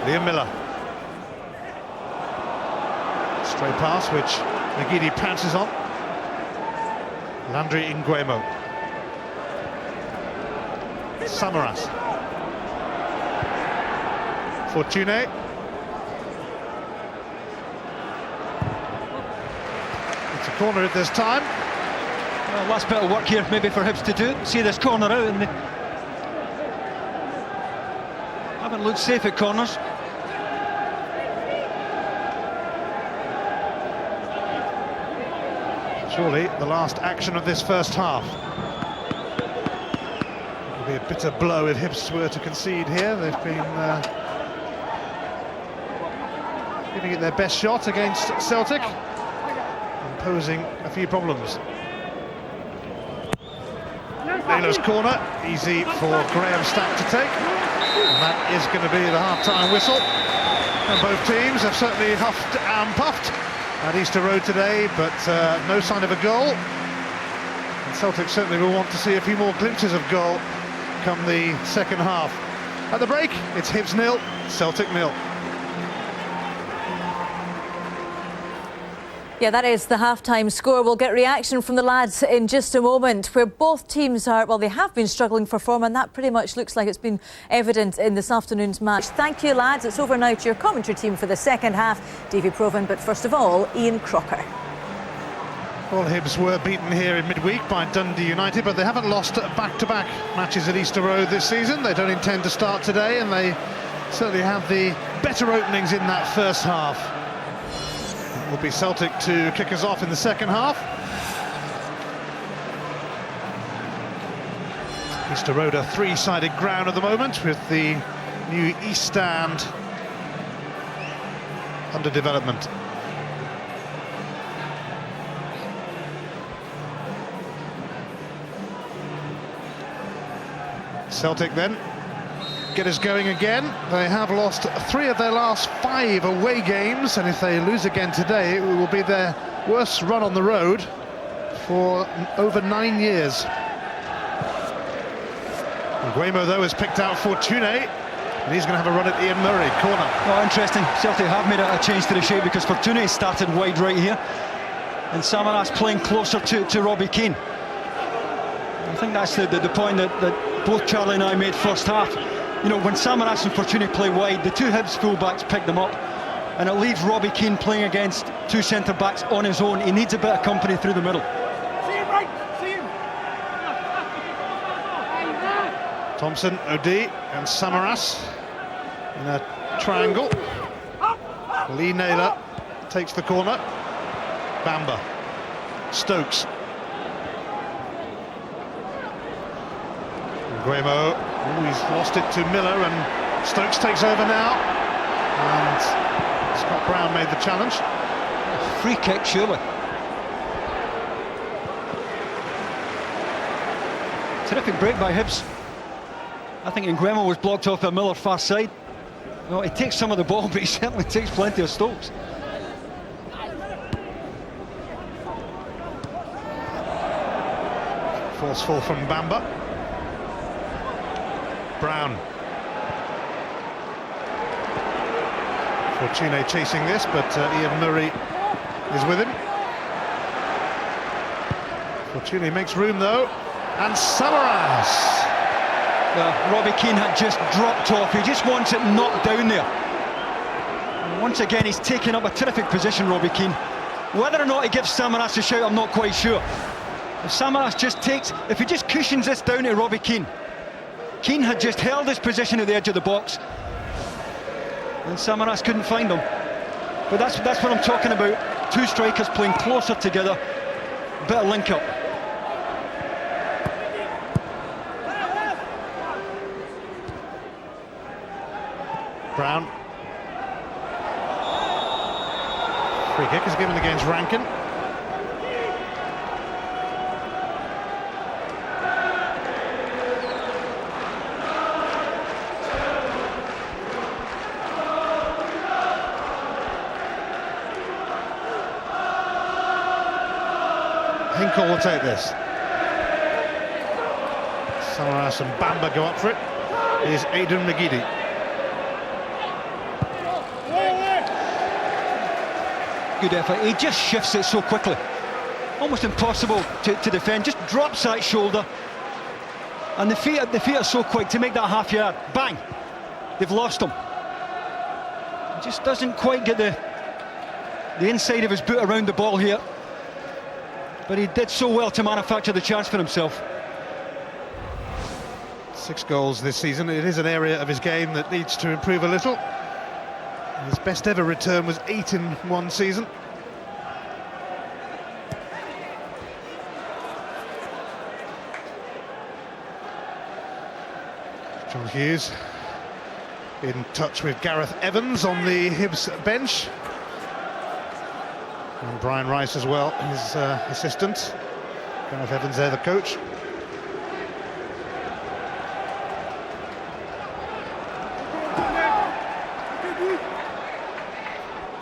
Liam Miller. Stray pass which McGeady pounces on. Landry Nguemo. Samaras. Fortune. It's a corner at this time. Well, last bit of work here maybe for Hibs to do. See this corner out, and they haven't looked safe at corners. Surely the last action of this first half. It will be a bitter blow if Hibs were to concede here. They've been giving it their best shot against Celtic, and posing a few problems. Naylor's corner, easy for Graham Stack to take, and that is going to be the half-time whistle. And both teams have certainly huffed and puffed at Easter Road today, but no sign of a goal. And Celtic certainly will want to see a few more glimpses of goal come the second half. At the break, it's Hibs 0, Celtic 0. Yeah, that is the half-time score. We'll get reaction from the lads in just a moment, where both teams are, well, they have been struggling for form, and that pretty much looks like it's been evident in this afternoon's match. Thank you, lads. It's over now to your commentary team for the second half. Davy Provan, but first of all, Ian Crocker. Well, Hibs were beaten here in midweek by Dundee United, but they haven't lost back-to-back matches at Easter Road this season. They don't intend to start today, and they certainly have the better openings in that first half. It will be Celtic to kick us off in the second half. Easter Road, a three-sided ground at the moment, with the new East Stand under development. Celtic then get us going again. They have lost 3 of their last 5 away games, and if they lose again today, it will be their worst run on the road for over 9 years. Nguemo, though, has picked out Fortune, and he's going to have a run at Ian Murray. Corner. Oh, interesting. Celtic have made a change to the shape, because Fortune started wide right here, and Samaras playing closer to Robbie Keane. I think that's the point that both Charlie and I made first half. You know, when Samaras and Fortune play wide, the two Hibs full-backs pick them up, and it leaves Robbie Keane playing against two centre-backs on his own. He needs a bit of company through the middle. See him, right? See him. Thompson, O'D and Samaras in a triangle. Lee Naylor takes the corner. Bamba. Stokes. Nguemo, he's lost it to Miller, and Stokes takes over now, and Scott Brown made the challenge. Free kick, surely. Terrific break by Hibs. I think Nguemo was blocked off by Miller far side. Well, he takes some of the ball, but he certainly takes plenty of Stokes. Forceful from Bamba. Brown. Fortune chasing this, but Ian Murray is with him. Fortune makes room though, and Samaras. Robbie Keane had just dropped off. He just wants it knocked down there. And once again, he's taken up a terrific position, Robbie Keane. Whether or not he gives Samaras a shout, I'm not quite sure. If Samaras just takes, if he just cushions this down to Robbie Keane. Keane had just held his position at the edge of the box, and Samaras couldn't find him. But that's what I'm talking about. Two strikers playing closer together, bit of link up. Brown. Free kick is given against Rankin. Hinkle will take this. Samaras and Bamba go up for it. Here's Aidan McGeady. Good effort. He just shifts it so quickly. Almost impossible to defend. Just drops that shoulder. And the feet are so quick to make that half yard. Bang! They've lost him. He just doesn't quite get the inside of his boot around the ball here. But he did so well to manufacture the chance for himself. 6 goals this season. It is an area of his game that needs to improve a little. His best ever return was 8 in one season. John Hughes in touch with Gareth Evans on the Hibs bench. And Brian Rice as well, his assistant. Gareth Evans there, the coach.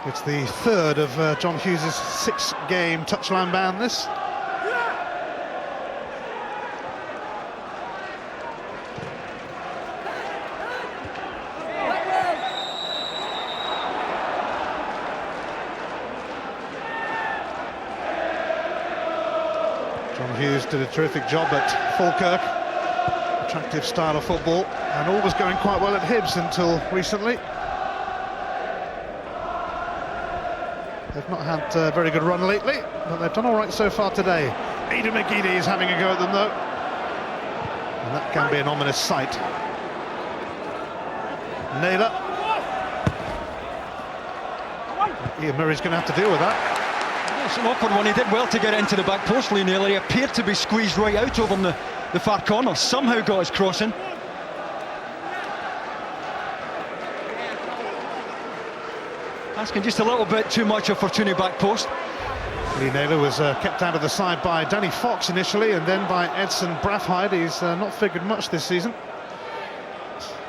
It's the third of John Hughes' 6-game touchline ban, this. John Hughes did a terrific job at Falkirk. Attractive style of football, and all was going quite well at Hibs until recently. They've not had a very good run lately, but they've done all right so far today. Aidan McGeady is having a go at them, though. And that can be an ominous sight. Naylor. Ian Murray's going to have to deal with that. It's an awkward one. He did well to get it into the back post, Lee Naylor. He appeared to be squeezed right out of him, the far corner. Somehow got his cross in. Asking just a little bit too much of Fortuny back post. Lee Naylor was kept out of the side by Danny Fox initially, and then by Edson Brathwaite. He's not figured much this season.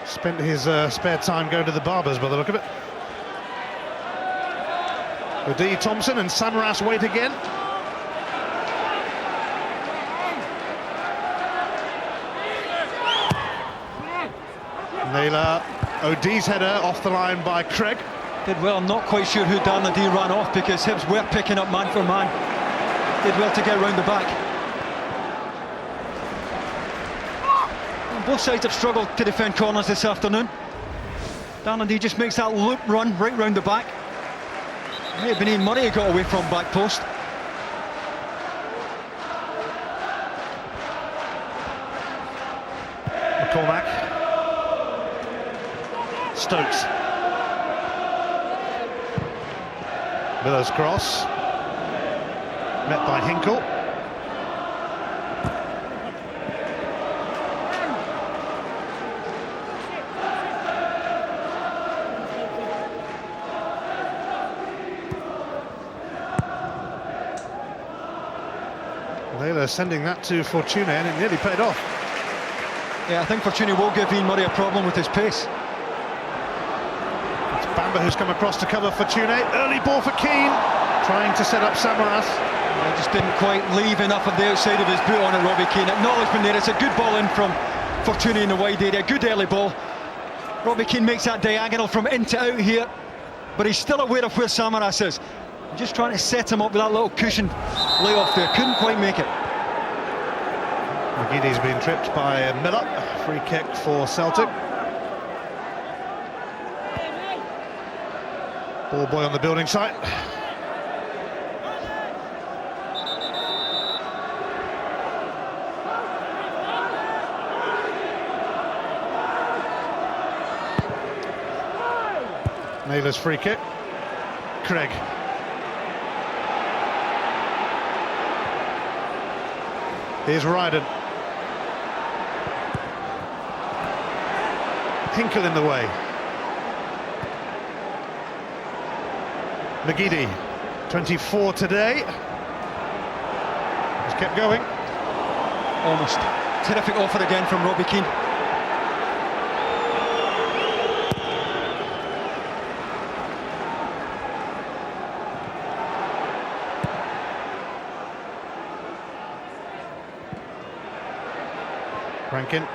Spent his spare time going to the barbers by the look of it. O'Dea Thompson and Samaras wait again. Naylor, O'Dea's header off the line by Craig. Did well. I'm not quite sure who Dan O'Dea ran off, because Hibs were picking up man for man. Did well to get round the back. And both sides have struggled to defend corners this afternoon. Dan O'Dea just makes that loop run right round the back. May have been Ian Murray who got away from back post. McCormack. Stokes. Miller's cross. Met by Hinkle. Naylor sending that to Fortuny, and it nearly paid off. Yeah, I think Fortuny will give Ian Murray a problem with his pace. It's Bamba who's come across to cover Fortuny. Early ball for Keane, trying to set up Samaras. He just didn't quite leave enough of the outside of his boot on it, Robbie Keane. Acknowledgement there. It's a good ball in from Fortuny in the wide area. Good early ball. Robbie Keane makes that diagonal from in to out here, but he's still aware of where Samaras is. Just trying to set him up with that little cushion layoff there. Couldn't quite make it. McGeady's been tripped by Miller. Free kick for Celtic. Ball boy on the building site. Naylor's free kick. Craig. Here's Ryden. Hinkle in the way. McGeady, 24 today. He's kept going. Almost. Terrific offer again from Robbie Keane. Rankin.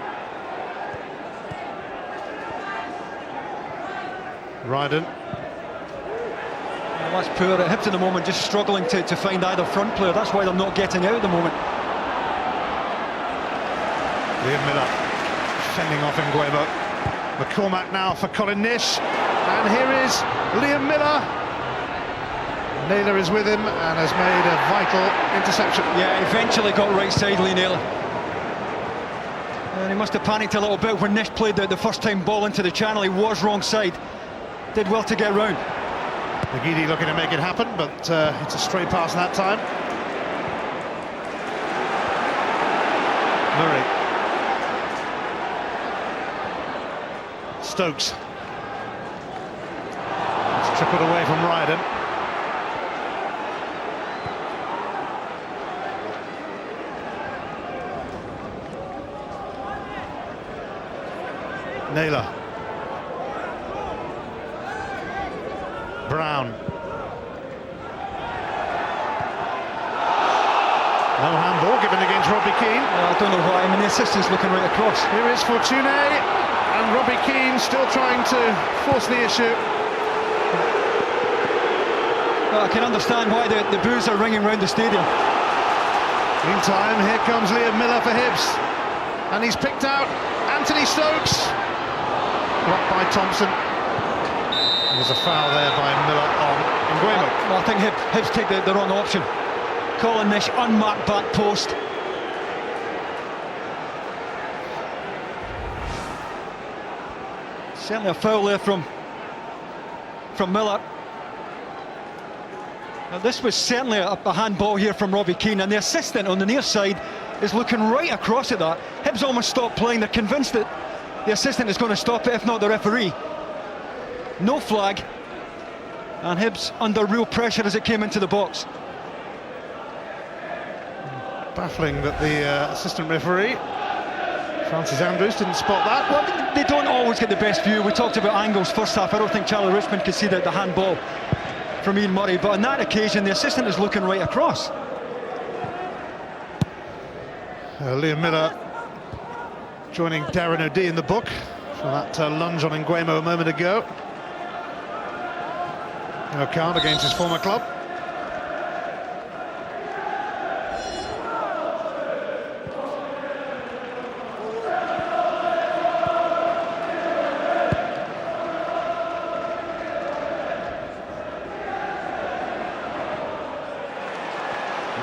Ryden. Well, that's poor. Hibs at the moment just struggling to find either front player. That's why they're not getting out at the moment. Liam Miller fending off Nguemo. McCormack now for Colin Nish. And here is Liam Miller. Naylor is with him and has made a vital interception. Yeah, eventually got right side, Lee Naylor. And he must have panicked a little bit when Nish played the first time ball into the channel. He was wrong side. Did well to get round. McGeady looking to make it happen, but it's a stray pass that time. Murray. Stokes. It's tripled away from Ryden. Naylor. Brown. No handball given against Robbie Keane. I don't know why. I mean, the assistant's looking right across. Here is Fortune, and Robbie Keane still trying to force the issue. Well, I can understand why the boos are ringing around the stadium. Meantime, here comes Liam Miller for Hibs, and he's picked out Anthony Stokes. Blocked by Thompson. There's a foul there by Miller on Nguemo. Well, I think Hibs take the wrong option. Colin Nish, unmarked back post. Certainly a foul there from Miller. Now, this was certainly a handball here from Robbie Keane, and the assistant on the near side is looking right across at that. Hibs almost stopped playing. They're convinced that the assistant is going to stop it, if not the referee. No flag, and Hibs under real pressure as it came into the box. Baffling that the assistant referee, Francis Andrews, didn't spot that. Well, they don't always get the best view. We talked about angles first half. I don't think Charlie Richmond could see the handball from Ian Murray, but on that occasion the assistant is looking right across. Liam Miller joining Darren O'Dea in the book for that lunge on Nguemo a moment ago. No count against his former club.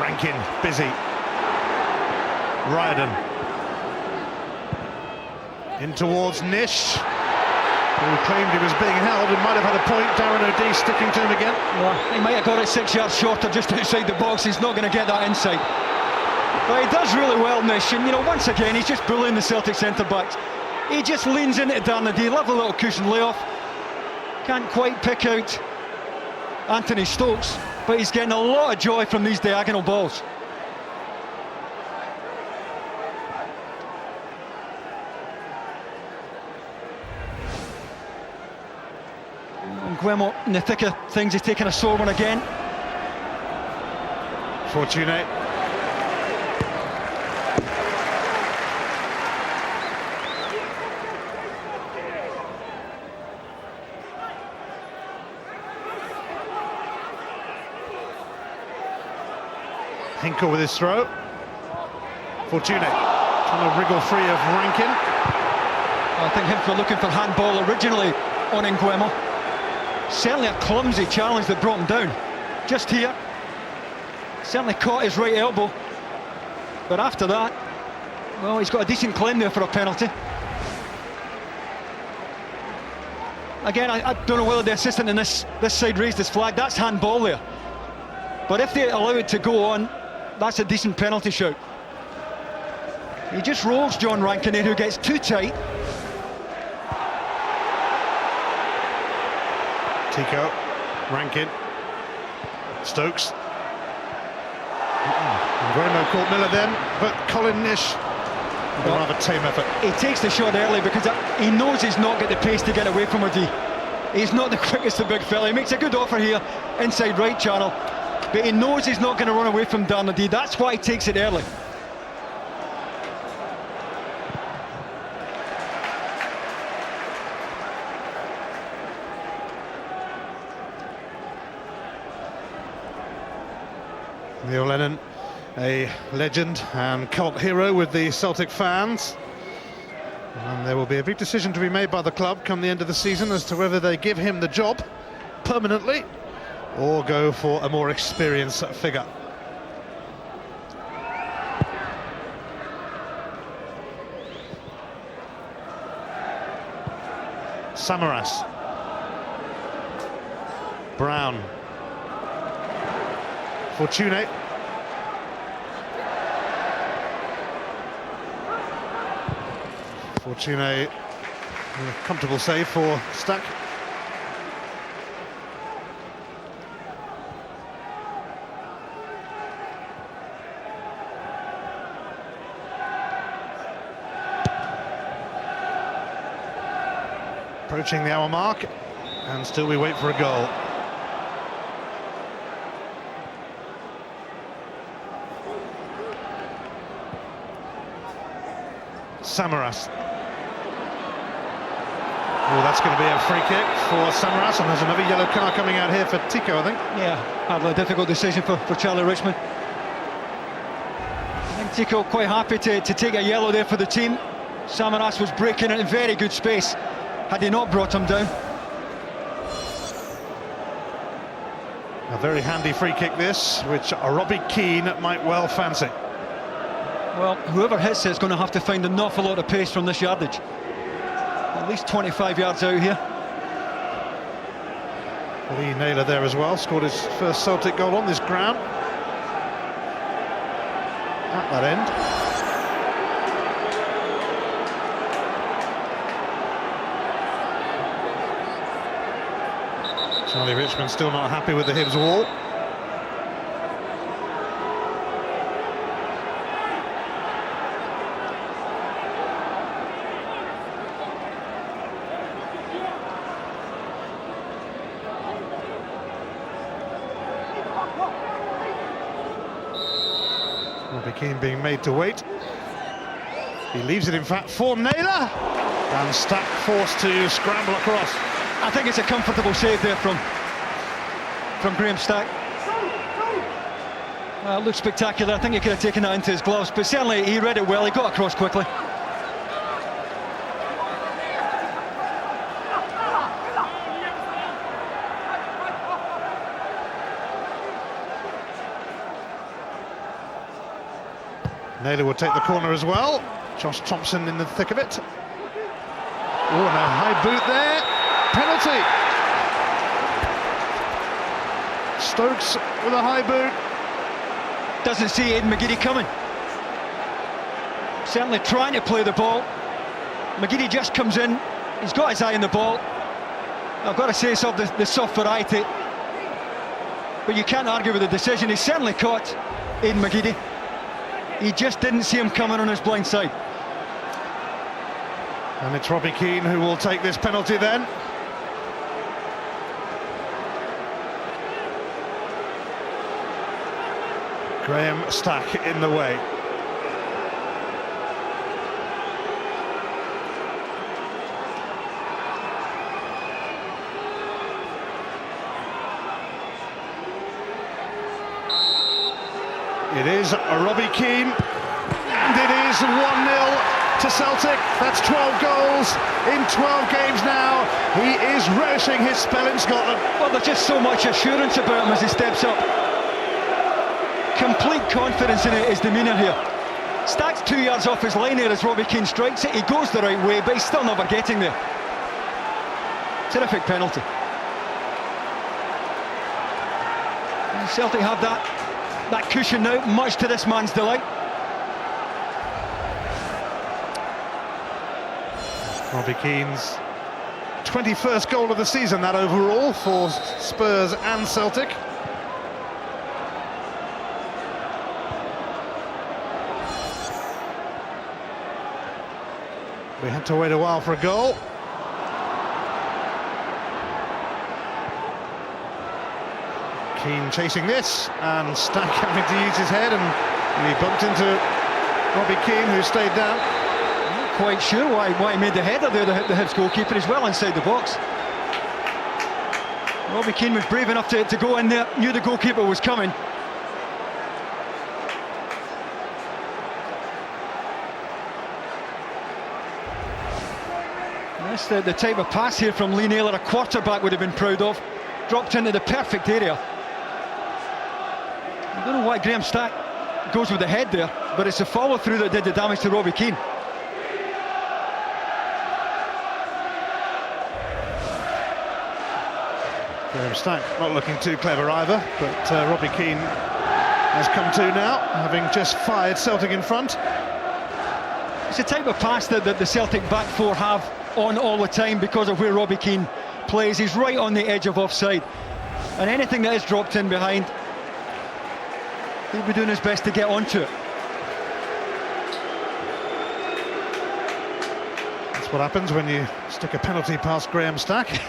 Rankin, busy. Ryden. In towards Nish, who claimed he was being held and might have had a point. Darren O'Dea sticking to him again. Well, he might have got it 6 yards shorter just outside the box. He's not going to get that inside. But he does really well, Nish, and once again he's just bullying the Celtic centre-backs. He just leans into Darren O'Dea, lovely little cushion layoff. Can't quite pick out Anthony Stokes, but he's getting a lot of joy from these diagonal balls. Nguemo in the thick of things, he's taking a sore one again. Fortune. Hinkle with his throw. Fortune trying to wriggle free of Rankin. I think Hibs were looking for handball originally on Nguemo. Certainly a clumsy challenge that brought him down. Just here. Certainly caught his right elbow. But after that, well, he's got a decent claim there for a penalty. Again, I don't know whether the assistant in this side raised his flag. That's handball there. But if they allow it to go on, that's a decent penalty shout. He just rolls John Rankin in, who gets too tight. Tico, Rankin, Stokes. Graham caught Miller then, but Colin Nish with a rather tame effort. He takes the shot early because he knows he's not got the pace to get away from McGee. He's not the quickest, the big fella. He makes a good offer here, inside right channel, but he knows he's not going to run away from Darnady. That's why he takes it early. Neil Lennon, a legend and cult hero with the Celtic fans. And there will be a big decision to be made by the club come the end of the season as to whether they give him the job permanently or go for a more experienced figure. Samaras. Brown. Fortune. Fortune, a comfortable save for Stack. Approaching the hour mark, and still we wait for a goal. Samaras. Oh, that's going to be a free kick for Samaras, and there's another yellow card coming out here for Tico, I think. Yeah, hardly a difficult decision for Charlie Richmond. I think Tico quite happy to take a yellow there for the team. Samaras was breaking it in very good space, had he not brought him down. A very handy free kick this, which Robbie Keane might well fancy. Well, whoever hits it is going to have to find an awful lot of pace from this yardage. At least 25 yards out here. Lee Naylor there as well, scored his first Celtic goal on this ground. At that end. Charlie Richmond still not happy with the Hibs wall. Robbie Keane being made to wait. He leaves it in fact for Naylor, and Stack forced to scramble across. I think it's a comfortable save there from Graham Stack. It looks spectacular. I think he could have taken that into his gloves, but certainly he read it well. He got across quickly. Naylor will take the corner as well. Josh Thompson in the thick of it. Oh, and a high boot there. Penalty. Stokes with a high boot. Doesn't see Aidan McGeady coming. Certainly trying to play the ball. McGeady just comes in. He's got his eye on the ball. I've got to say it's of the soft variety. But you can't argue with the decision. He certainly caught Aidan McGeady. He just didn't see him coming on his blind side. And it's Robbie Keane who will take this penalty then. Graham Stack in the way. It is Robbie Keane, and it is 1-0 to Celtic. That's 12 goals in 12 games now. He is relishing his spell in Scotland. Well, there's just so much assurance about him as he steps up. Complete confidence in his demeanour here. Stack's 2 yards off his line here as Robbie Keane strikes it. He goes the right way, but he's still never getting there. Terrific penalty. And Celtic have that cushion now, much to this man's delight. Robbie Keane's 21st goal of the season, that overall, for Spurs and Celtic. We had to wait a while for a goal. Keane chasing this, and Stack having to use his head, and he bumped into Robbie Keane, who stayed down. Not quite sure why he made the header there, the Hibs goalkeeper. He's well inside the box. Robbie Keane was brave enough to go in there, knew the goalkeeper was coming. That's the type of pass here from Lee Naylor a quarterback would have been proud of. Dropped into the perfect area. I don't know why Graham Stack goes with the head there, but it's the follow-through that did the damage to Robbie Keane. Graham Stack not looking too clever either, but Robbie Keane has come to now, having just fired Celtic in front. It's the type of pass that the Celtic back four have on all the time because of where Robbie Keane plays. He's right on the edge of offside, and anything that is dropped in behind, he'll be doing his best to get onto it. That's what happens when you stick a penalty past Graham Stack.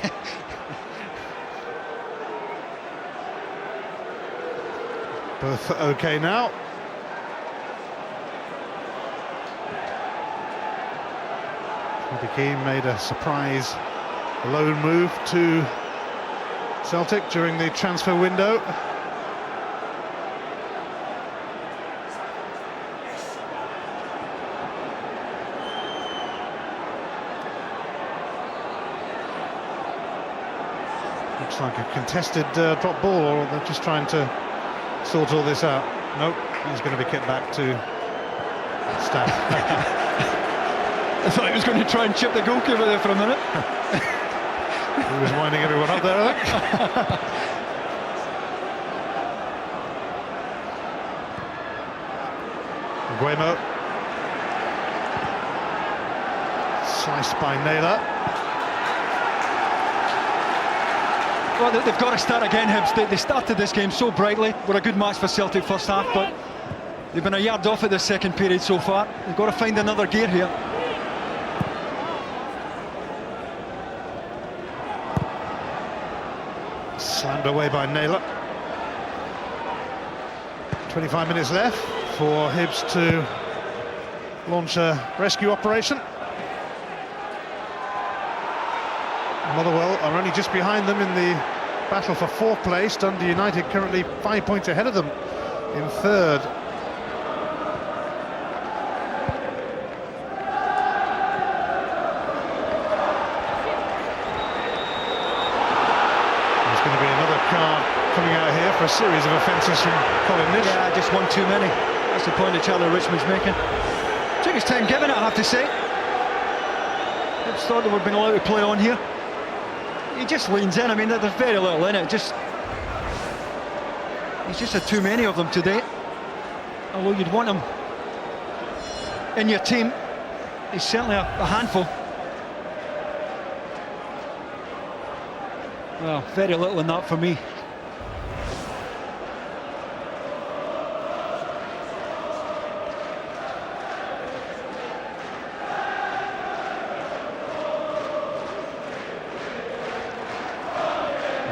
Both okay now. Robbie Keane made a surprise loan move to Celtic during the transfer window. Looks like a contested drop ball, or they're just trying to sort all this out. Nope, he's going to be kicked back to Staff. I thought he was going to try and chip the goalkeeper there for a minute. He was winding everyone up there, I think. Guemo. Sliced by Naylor. Well, they've got to start again, Hibs. They started this game so brightly. Were a good match for Celtic first half, but they've been a yard off at the second period so far. They've got to find another gear here. Slammed away by Naylor. 25 minutes left for Hibs to launch a rescue operation. Motherwell are only just behind them in the battle for fourth place. Dundee United currently 5 points ahead of them in third. There's going to be another card coming out here for a series of offences from Colin Nish. Yeah, just one too many. That's the point that Charlie Richmond's making. Took his time giving it, I have to say. Hibs thought they would have been allowed to play on here. He just leans in. I mean, there's very little in it. He's just had too many of them today. Although you'd want him in your team, he's certainly a handful. Well, very little in that for me.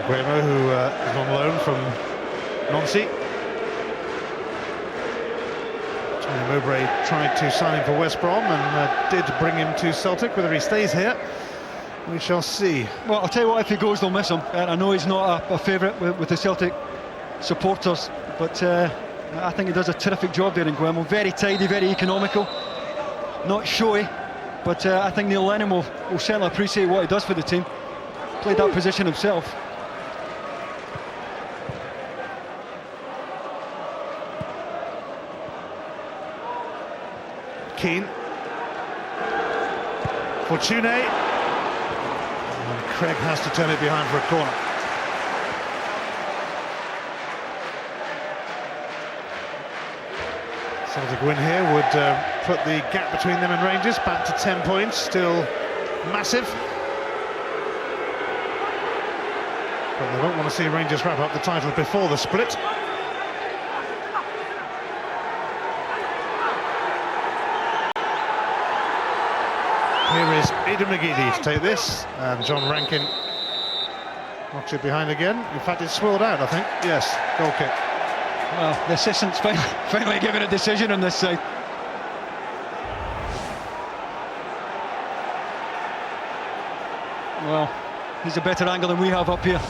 Guemo, who is on loan from Nancy. Tony Mowbray tried to sign him for West Brom and did bring him to Celtic. Whether he stays here, we shall see. Well, I'll tell you what, if he goes, they'll miss him. And I know he's not a favourite with the Celtic supporters, but I think he does a terrific job there in Guemo. Very tidy, very economical, not showy, but I think Neil Lennon will certainly appreciate what he does for the team. Played that position himself. Keane. Fortune. And Craig has to turn it behind for a corner. Celtic win here would put the gap between them and Rangers back to 10 points, still massive. But they won't want to see Rangers wrap up the title before the split. It's Aidan McGeady to take this, and John Rankin knocks it behind again. In fact, it's swirled out, I think. Yes, goal kick. Well, the assistant's finally given a decision on this side. Well, he's a better angle than we have up here.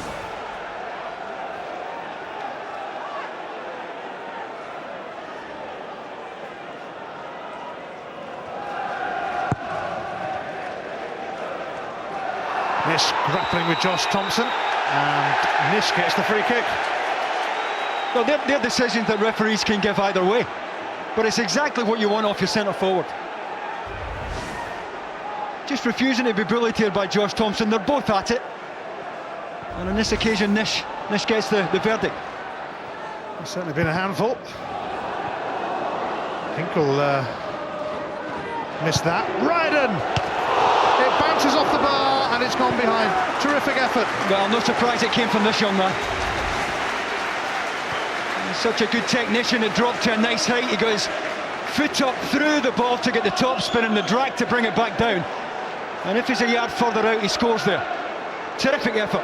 Nish grappling with Josh Thompson, and Nish gets the free kick. Well, they're decisions that referees can give either way, but it's exactly what you want off your centre forward. Just refusing to be bullied here by Josh Thompson. They're both at it, and on this occasion Nish gets the verdict. It's certainly been a handful. Hinkle missed that. Ryden! It bounces off the bar and it's gone behind. Terrific effort. Well, no surprise it came from this young man. He's such a good technician. It dropped to a nice height. He got his foot up through the ball to get the top spin and the drag to bring it back down. And if he's a yard further out, he scores there. Terrific effort.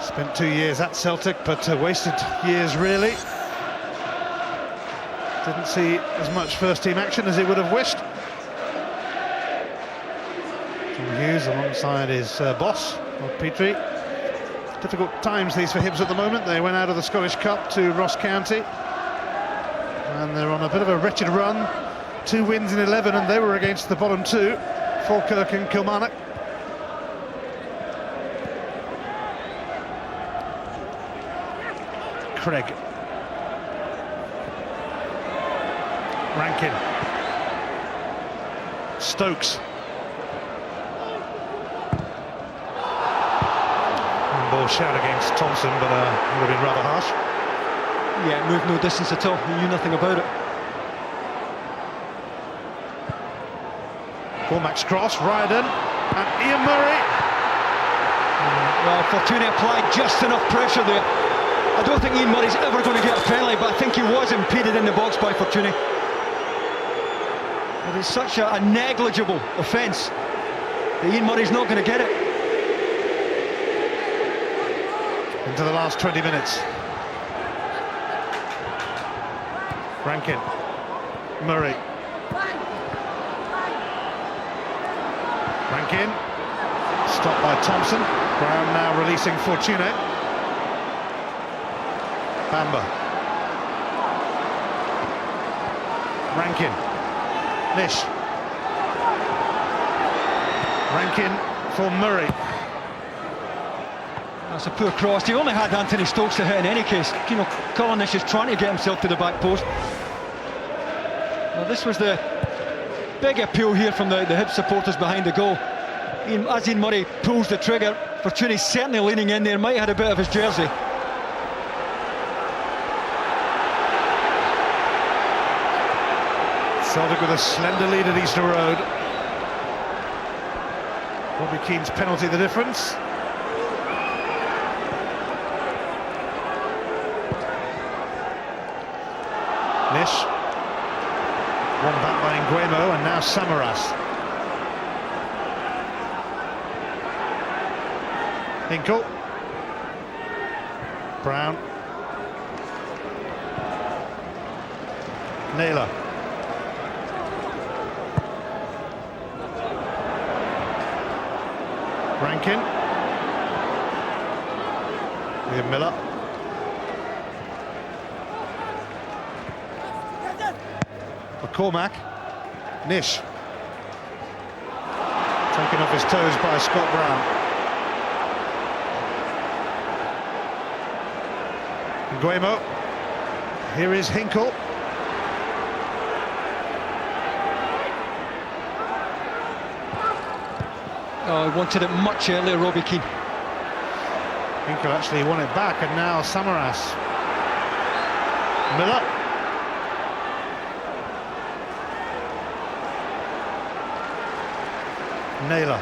Spent 2 years at Celtic, but wasted years really. Didn't see as much first-team action as he would have wished. John Hughes alongside his boss, Rod Petrie. Difficult times these for Hibs at the moment. They went out of the Scottish Cup to Ross County, and they're on a bit of a wretched run. 2 wins in 11, and they were against the bottom 2, Falkirk and Kilmarnock. Craig. Rankin. Stokes. Ball shout against Thompson, but would have been rather harsh. Yeah, moved no distance at all. He knew nothing about it. Cormac's cross, Ryden, and Ian Murray. Well, Fortuny applied just enough pressure there. I don't think Ian Murray's ever going to get a penalty, but I think he was impeded in the box by Fortuny. It is such a negligible offence that Ian Murray's not going to get it. Into the last 20 minutes. Rankin. Murray. Rankin. Stopped by Thompson. Brown now releasing Fortuny. Bamba. Rankin. Nish. Rankin for Murray. That's a poor cross. He only had Anthony Stokes to hit in any case. You know, Colin Nish is trying to get himself to the back post. Well, this was the big appeal here from the Hibs supporters behind the goal. As Ian Murray pulls the trigger, Fortuny's certainly leaning in there, might have had a bit of his jersey. Celtic with a slender lead at Easter Road. Robbie Keane's penalty the difference. Nish. One back by Nguemo, and now Samaras. Hinkle. Brown. Naylor. Rankin. Liam Miller. McCormack. Nish. Taken off his toes by Scott Brown. Nguemo. Here is Hinkle. Oh, he wanted it much earlier, Robbie Keane. Hinkle actually won it back, and now Samaras. Miller. Naylor.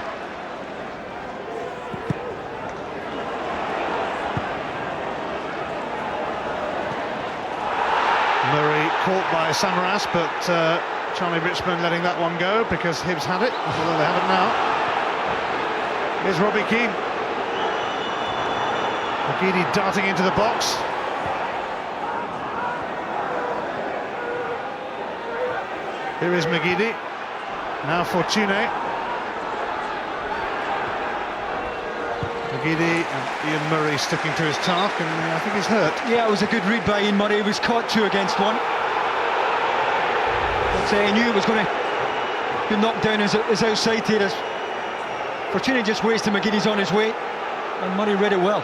Murray caught by Samaras, but Charlie Richmond letting that one go because Hibs had it, although they have it now. Here's Robbie Keane. McGeady darting into the box. Here is McGeady. Now Fortune. McGeady and Ian Murray sticking to his task, and I think he's hurt. Yeah, it was a good read by Ian Murray. He was caught 2 against 1. But he knew it was going to be knocked down his outside here. As Fortune just wasted McGeady's on his way, and Murray read it well.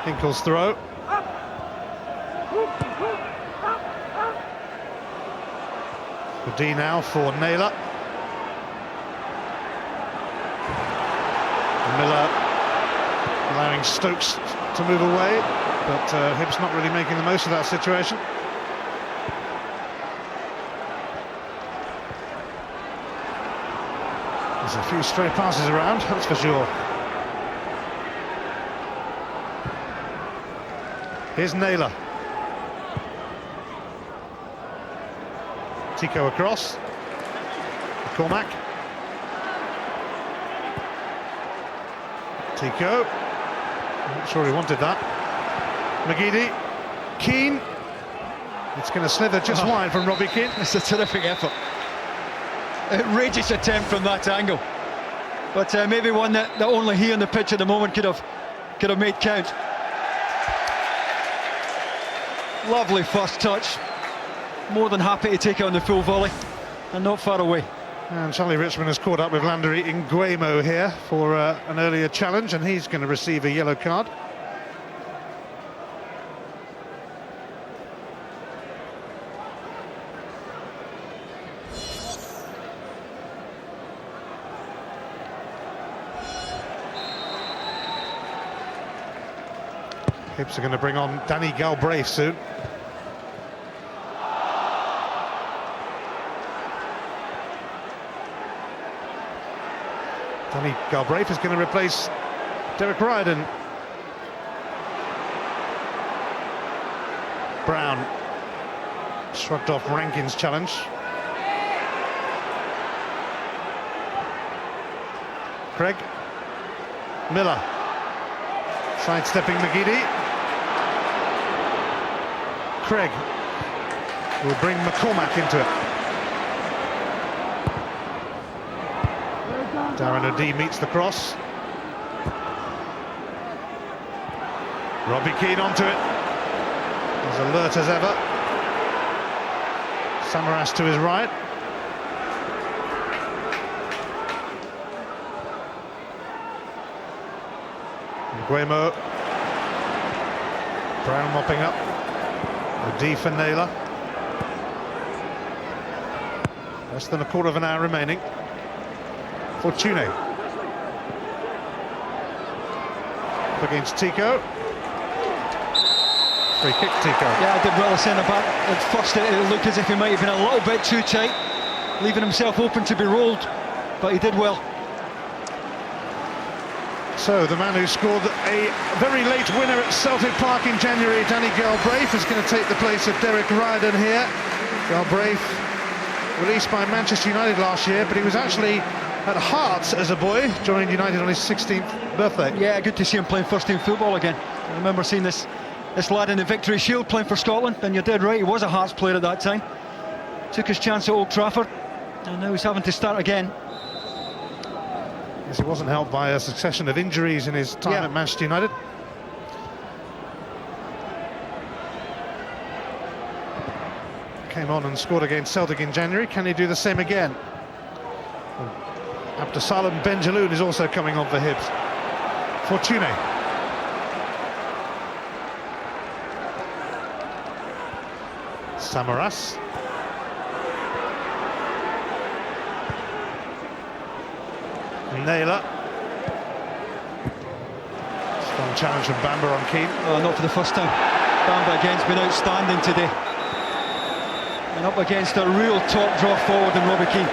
Hinkle's throw. The D now for Naylor. Miller allowing Stokes to move away, but Hibs not really making the most of that situation. There's a few stray passes around, that's for sure. Here's Naylor. Tico across. Cormac. Tico. I'm not sure he wanted that. McGeady. Keane. It's going to slither just wide from Robbie Keane. It's a terrific effort. Outrageous attempt from that angle. But maybe one that only he on the pitch at the moment could have made count. Lovely first touch. More than happy to take it on the full volley, and not far away. And Charlie Richmond has caught up with Landry Nguemo here for an earlier challenge, and he's going to receive a yellow card. Hibs are going to bring on Danny Galbraith soon. Danny Galbraith is going to replace Derek Ryden. Brown shrugged off Rankin's challenge. Craig. Miller. Sidestepping McGeady. Craig will bring McCormack into it. Darren O'Dea meets the cross. Robbie Keane onto it. As alert as ever. Samaras to his right. Nguemo. Brown mopping up. O'Dea for Naylor. Less than a quarter of an hour remaining. Fortune. Up against Tico. Free kick, Tico. Yeah, did well to centre back. At first it looked as if he might have been a little bit too tight, leaving himself open to be rolled, but he did well. So the man who scored a very late winner at Celtic Park in January, Danny Galbraith, is going to take the place of Derek Ryden here. Galbraith, released by Manchester United last year, but he was actually at Hearts as a boy, joined United on his 16th birthday. Yeah, good to see him playing first team football again. I remember seeing this lad in the Victory Shield playing for Scotland, and you're dead right, he was a Hearts player at that time. Took his chance at Old Trafford, and now he's having to start again. Yes, he wasn't helped by a succession of injuries in his time at Manchester United. Came on and scored against Celtic in January. Can he do the same again? Abdusalam Benjaloun is also coming on for Hibs. Fortune. Samaras. Naylor. Strong challenge from Bamba on Keane. Oh, not for the first time. Bamba again's been outstanding today. And And up against a real top draw forward in Robbie Keane.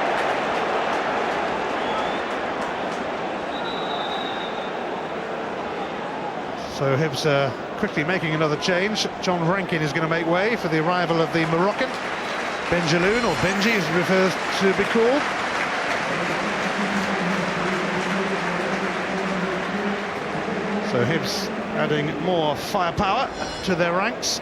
So Hibs quickly making another change. John Rankin is going to make way for the arrival of the Moroccan. Benjaloun, or Benji as he prefers to be called. So Hibs adding more firepower to their ranks.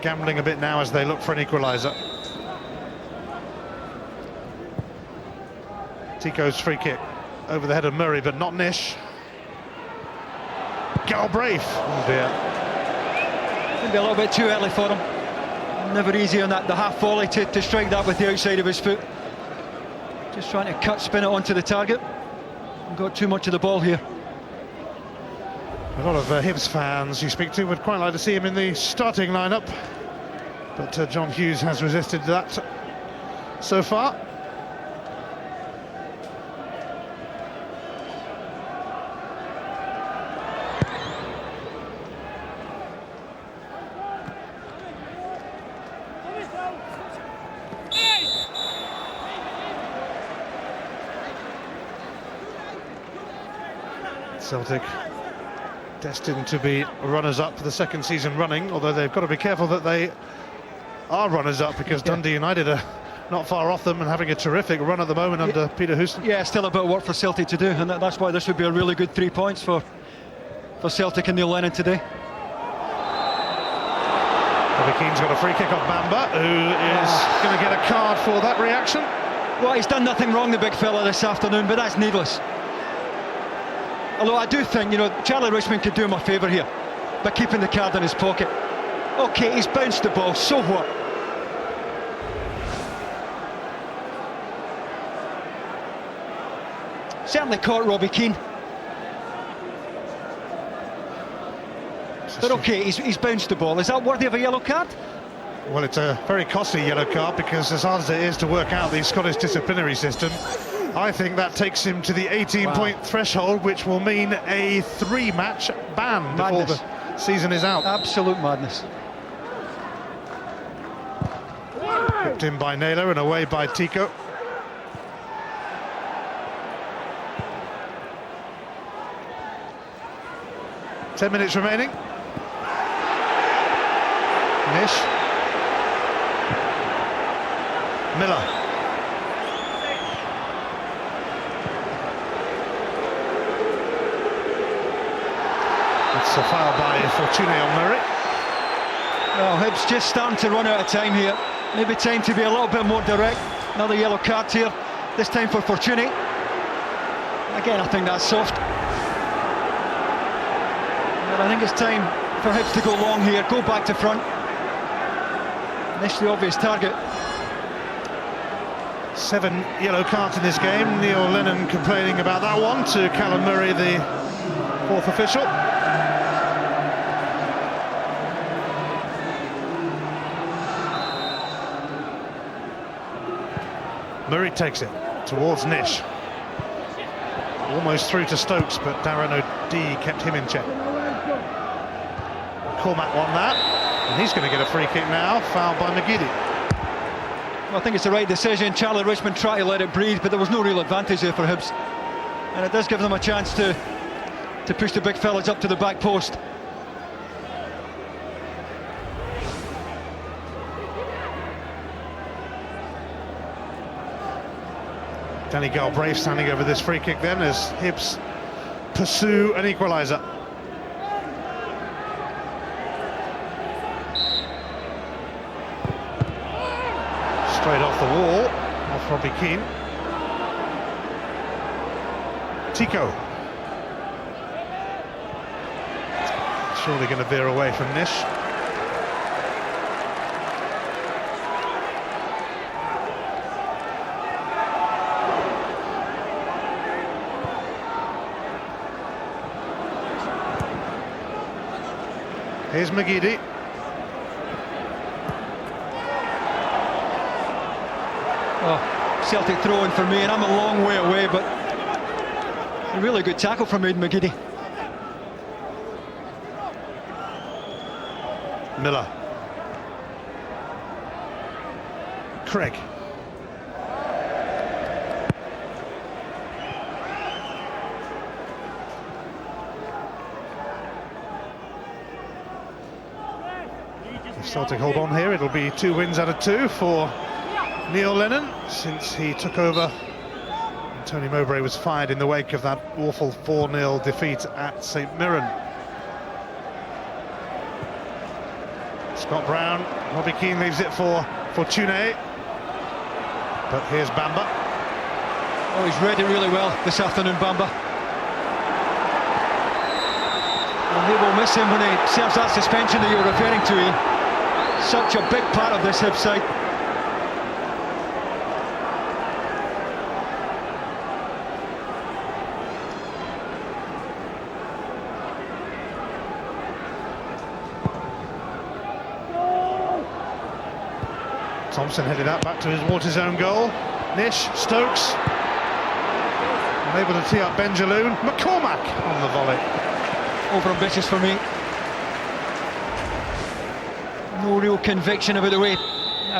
Gambling a bit now as they look for an equaliser. Tico's free kick over the head of Murray, but not Nish. Galbraith. Oh dear. Maybe a little bit too early for him. Never easy on that, the half volley to strike that with the outside of his foot. Just trying to cut, spin it onto the target. Got too much of the ball here. A lot of Hibs fans you speak to would quite like to see him in the starting lineup, but John Hughes has resisted that so far. Celtic destined to be runners-up for the second season running, although they've got to be careful that they are runners-up, because Dundee United are not far off them and having a terrific run at the moment under Peter Houston. Yeah, still a bit of work for Celtic to do, and that's why this would be a really good 3 points for Celtic in Neil Lennon today. Robbie Keane's got a free kick off Bamba, who is going to get a card for that reaction. Well, he's done nothing wrong, the big fella, this afternoon, but that's needless. Although I do think, Charlie Richmond could do him a favour here by keeping the card in his pocket. OK, he's bounced the ball, so what? Certainly caught Robbie Keane. But OK, he's bounced the ball. Is that worthy of a yellow card? Well, it's a very costly yellow card, because as hard as it is to work out the Scottish disciplinary system, I think that takes him to the 18-point threshold, which will mean a 3-match ban before the season is out. Absolute madness. Whipped in by Naylor and away by Tico. Ten minutes remaining. Nish. Miller. It's a foul by Fortuny on Murray. Well, Hibs just starting to run out of time here. Maybe time to be a little bit more direct. Another yellow card here, this time for Fortuny. Again, I think that's soft. But I think it's time for Hibs to go long here, go back to front. Nish the obvious target. 7 yellow cards in this game. Neil Lennon complaining about that one to Callum Murray, the 4th official. Murray takes it towards Nish. Almost through to Stokes, but Darren O'Dea kept him in check. Cormac won that, and he's going to get a free kick now, fouled by McGeady. Well, I think it's the right decision. Charlie Richmond tried to let it breathe, but there was no real advantage there for Hibs. And it does give them a chance to push the big fellas up to the back post. Danny Galbraith standing over this free kick then as Hibs pursue an equaliser. Straight off the wall, off Robbie Keane. Tico. Surely going to veer away from Nish. Here's McGeady. Oh, Celtic throw-in for me, and I'm a long way away, but a really good tackle from Aidan McGeady. Miller. Craig. If Celtic hold on here, it'll be 2 wins out of 2 for Neil Lennon since he took over. And Tony Mowbray was fired in the wake of that awful 4-0 defeat at St Mirren. Scott Brown, Robbie Keane leaves it for Fortuné. But here's Bamba. Oh, he's read it really well this afternoon, Bamba. And they will miss him when he serves that suspension that you were referring to, Ian. Such a big part of this Hibs side. Thompson headed that back to his water zone goal. Nish, Stokes, unable to tee up Benjaloun. McCormack on the volley. Over-ambitious for me. No real conviction about the way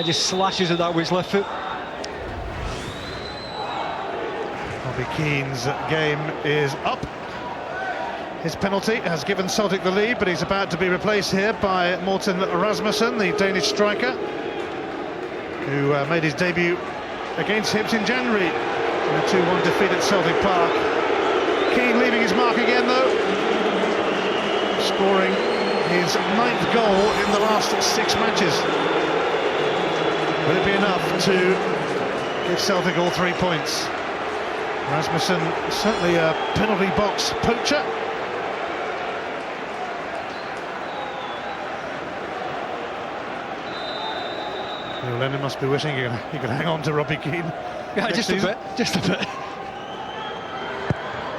just slashes at that with his left foot. Robbie Keane's game is up. His penalty has given Celtic the lead, but he's about to be replaced here by Morten Rasmussen, the Danish striker, who made his debut against Hibs in January in a 2-1 defeat at Celtic Park. Keane leaving his mark again though, scoring his 9th goal in the last 6 matches. Will it be enough to give Celtic all 3 points? Rasmussen certainly a penalty box poacher. Lennon must be wishing he could hang on to Robbie Keane. Yeah, just season. A bit, just a bit.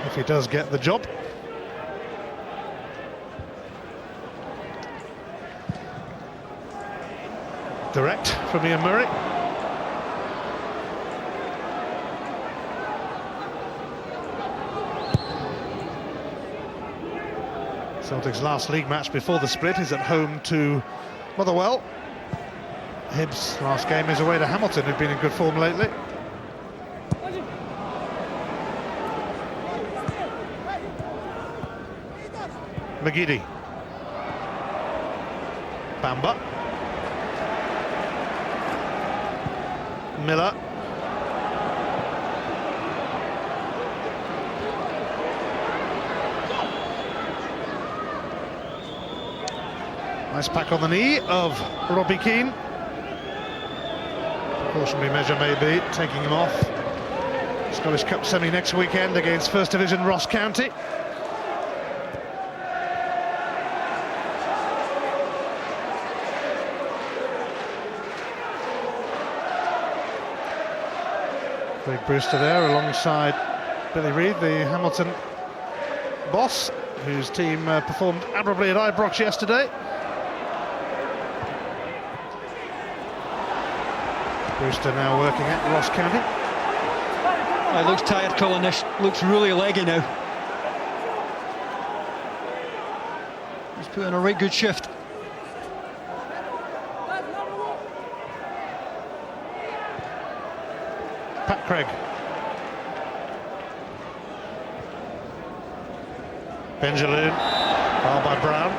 If he does get the job. Direct from Ian Murray. Celtic's last league match before the split is at home to Motherwell. Hibs' last game is away to Hamilton, who've been in good form lately. McGeady. Bamba. Miller. Nice pack on the knee of Robbie Keane. Precautionary measure maybe, taking him off. Scottish Cup semi next weekend against First Division Ross County. Craig Brewster there alongside Billy Reid, the Hamilton boss, whose team performed admirably at Ibrox yesterday. Brewster now working at Ross County. Oh, he looks tired, Colin. This looks really leggy now. He's put in a right good shift. Pat Craig. Benjaloun, fouled by Brown.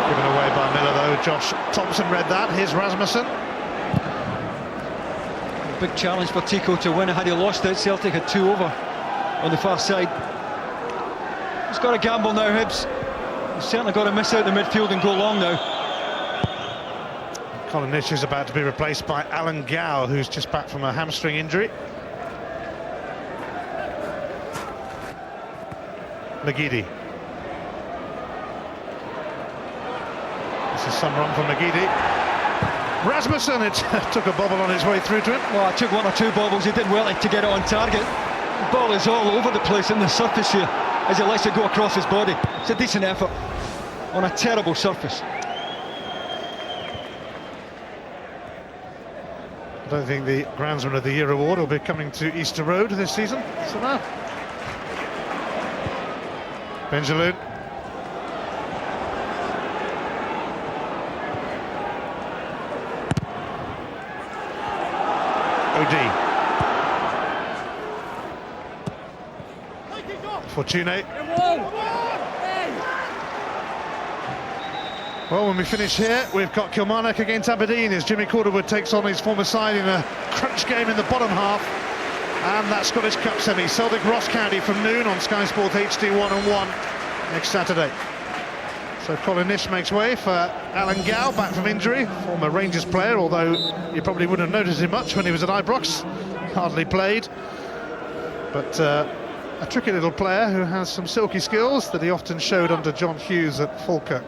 Given away by Miller though. Josh Thompson read that. Here's Rasmussen. A big challenge for Tico to win. Had he lost it, Celtic had 2 over on the far side. He's got to gamble now, Hibs. He's certainly got to miss out the midfield and go long now. Colin Nish is about to be replaced by Alan Gow, who's just back from a hamstring injury. McGeady. This is some run from McGeady. Rasmussen, it took a bobble on its way through to him. Well, it took 1 or 2 bobbles. He did well to get it on target. The ball is all over the place in the surface here as he lets it go across his body. It's a decent effort on a terrible surface. I don't think the Groundsman of the Year award will be coming to Easter Road this season. So now Benjaloun. O'D. Fortuné. Well, when we finish here, we've got Kilmarnock against Aberdeen as Jimmy Corderwood takes on his former side in a crunch game in the bottom half. And that Scottish Cup semi, Celtic Ross County from noon on Sky Sports HD 1 and 1 next Saturday. So Colin Nish makes way for Alan Gow, back from injury, former Rangers player, although you probably wouldn't have noticed him much when he was at Ibrox, hardly played. But a tricky little player who has some silky skills that he often showed under John Hughes at Falkirk.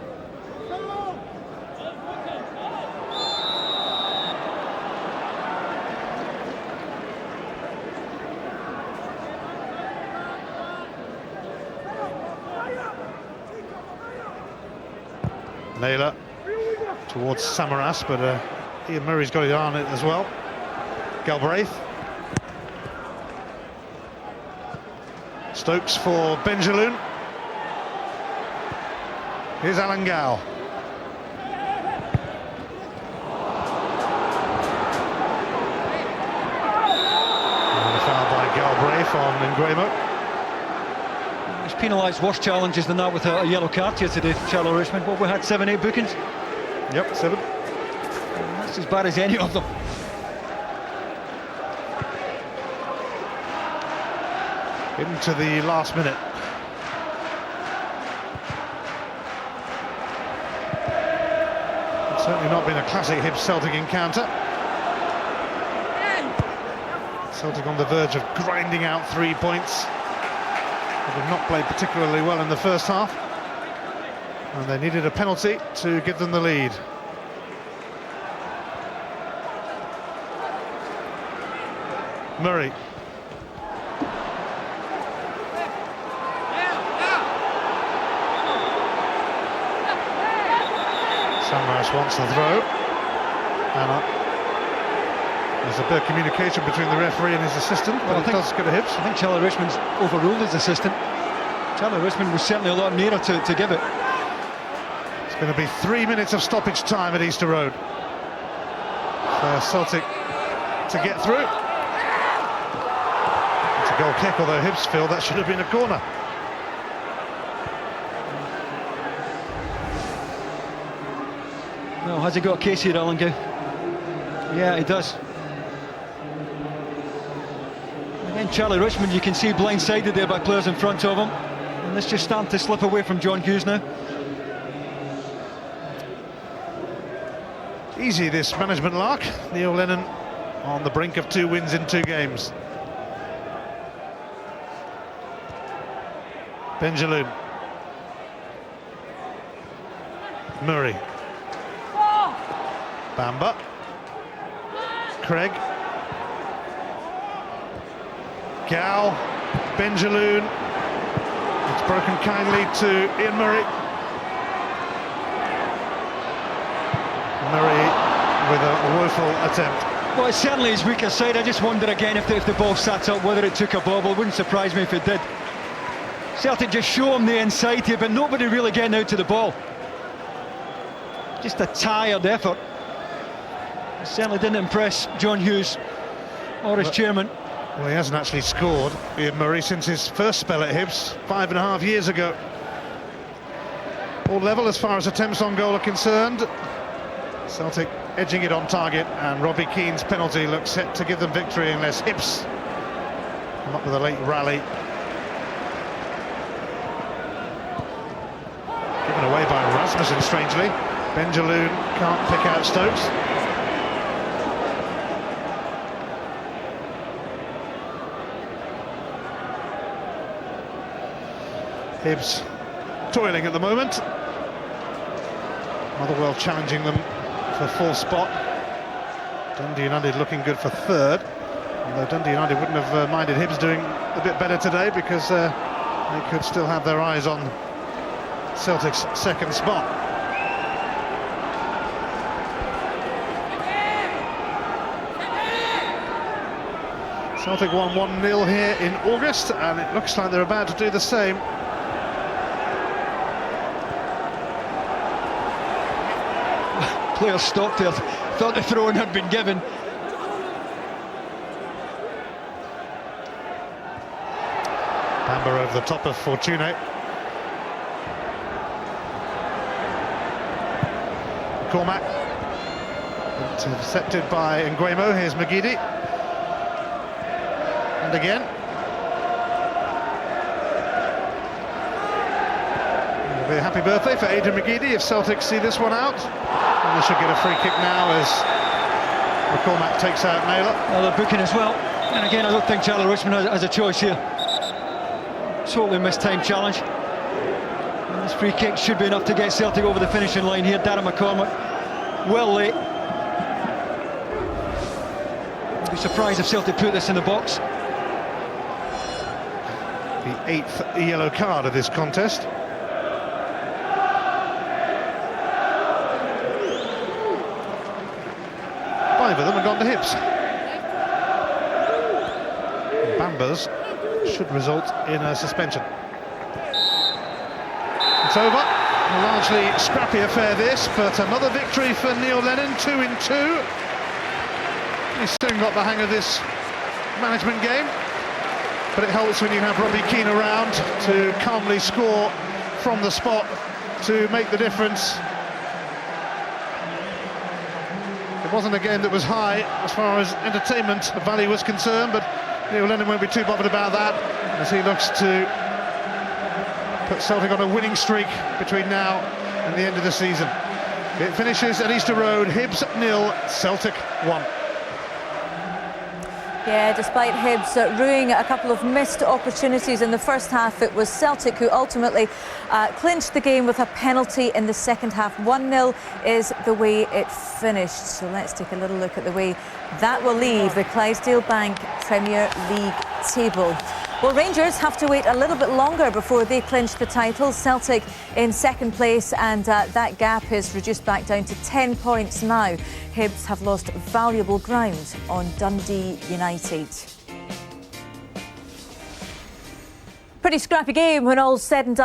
Naylor towards Samaras, but Ian Murray's got his eye on it as well. Galbraith. Stokes for Benjaloun. Here's Alan Gow. And a foul by Galbraith on Nguemo. He's penalised worse challenges than that with a yellow card here today, Charlie Richmond. What, we had 7-8 bookings? Yep, 7. That's as bad as any of them. Into the last minute. It's certainly not been a classic Hibs Celtic encounter. Celtic on the verge of grinding out 3 points. They have not played particularly well in the first half, and they needed a penalty to give them the lead. Murray. Samaras wants the throw, and there's a bit of communication between the referee and his assistant, but it does go to Hibs. I think Charlie Richmond's overruled his assistant. Charlie Richmond was certainly a lot nearer to give it. It's going to be 3 minutes of stoppage time at Easter Road for Celtic to get through. It's a goal kick, although Hibs feel that should have been a corner. Well, has he got a case here, Alan Gow? Yeah, he does. Again, Charlie Richmond, you can see blindsided there by players in front of him. And this just starting to slip away from John Hughes now. Easy, this management lark. Neil Lennon on the brink of 2 wins in 2 games. Benjaloun. Murray. Bamba. Craig. Gow. Benjaloun. It's broken kindly to Ian Murray. Murray with a woeful attempt. Well, it's certainly his weaker side. I just wonder again if the ball sat up, whether it took a bobble. Wouldn't surprise me if it did. Celtic just show him the inside here, but nobody really getting out to the ball. Just a tired effort. It certainly didn't impress John Hughes or his chairman. Well, he hasn't actually scored, Ian Murray, since his first spell at Hibs 5.5 years ago. All level as far as attempts on goal are concerned. Celtic edging it on target, and Robbie Keane's penalty looks set to give them victory unless Hibs come up with a late rally. Given away by Rasmussen, strangely. Benjaloun can't pick out Stokes. Hibs toiling at the moment. Motherwell challenging them for 4th spot. Dundee United looking good for 3rd. Although Dundee United wouldn't have minded Hibs doing a bit better today, because they could still have their eyes on Celtic's 2nd spot. Celtic won 1-0 here in August, and it looks like they're about to do the same players stopped there, thought the throw-in had been given. Bamba over the top of Fortune. Cormac. Intercepted by Nguemo. Here's McGeady. And again. It'll be a happy birthday for Adrian McGeady if Celtic see this one out. And they should get a free kick now as McCormack takes out Naylor. Well, they're booking as well. And again, I don't think Charlie Richmond has a choice here. Totally mistimed challenge. And this free kick should be enough to get Celtic over the finishing line here. Darren McCormack, well late. I'd be surprised if Celtic put this in the box. The 8th yellow card of this contest. Five of them have gone to Hibs. Bamba's should result in a suspension. It's over. A largely scrappy affair this, but another victory for Neil Lennon, 2-2. He's soon got the hang of this management game, but it helps when you have Robbie Keane around to calmly score from the spot to make the difference. It wasn't a game that was high as far as entertainment value was concerned, but Neil Lennon won't be too bothered about that as he looks to put Celtic on a winning streak between now and the end of the season. It finishes at Easter Road, Hibs 0, Celtic 1. Yeah, despite Hibs ruining a couple of missed opportunities in the first half, it was Celtic who ultimately clinched the game with a penalty in the second half. 1-0 is the way it finished. So let's take a little look at the way that will leave the Clydesdale Bank Premier League table. Well, Rangers have to wait a little bit longer before they clinch the title. Celtic in second place, and that gap is reduced back down to 10 points now. Hibs have lost valuable ground on Dundee United. Pretty scrappy game when all's said and done.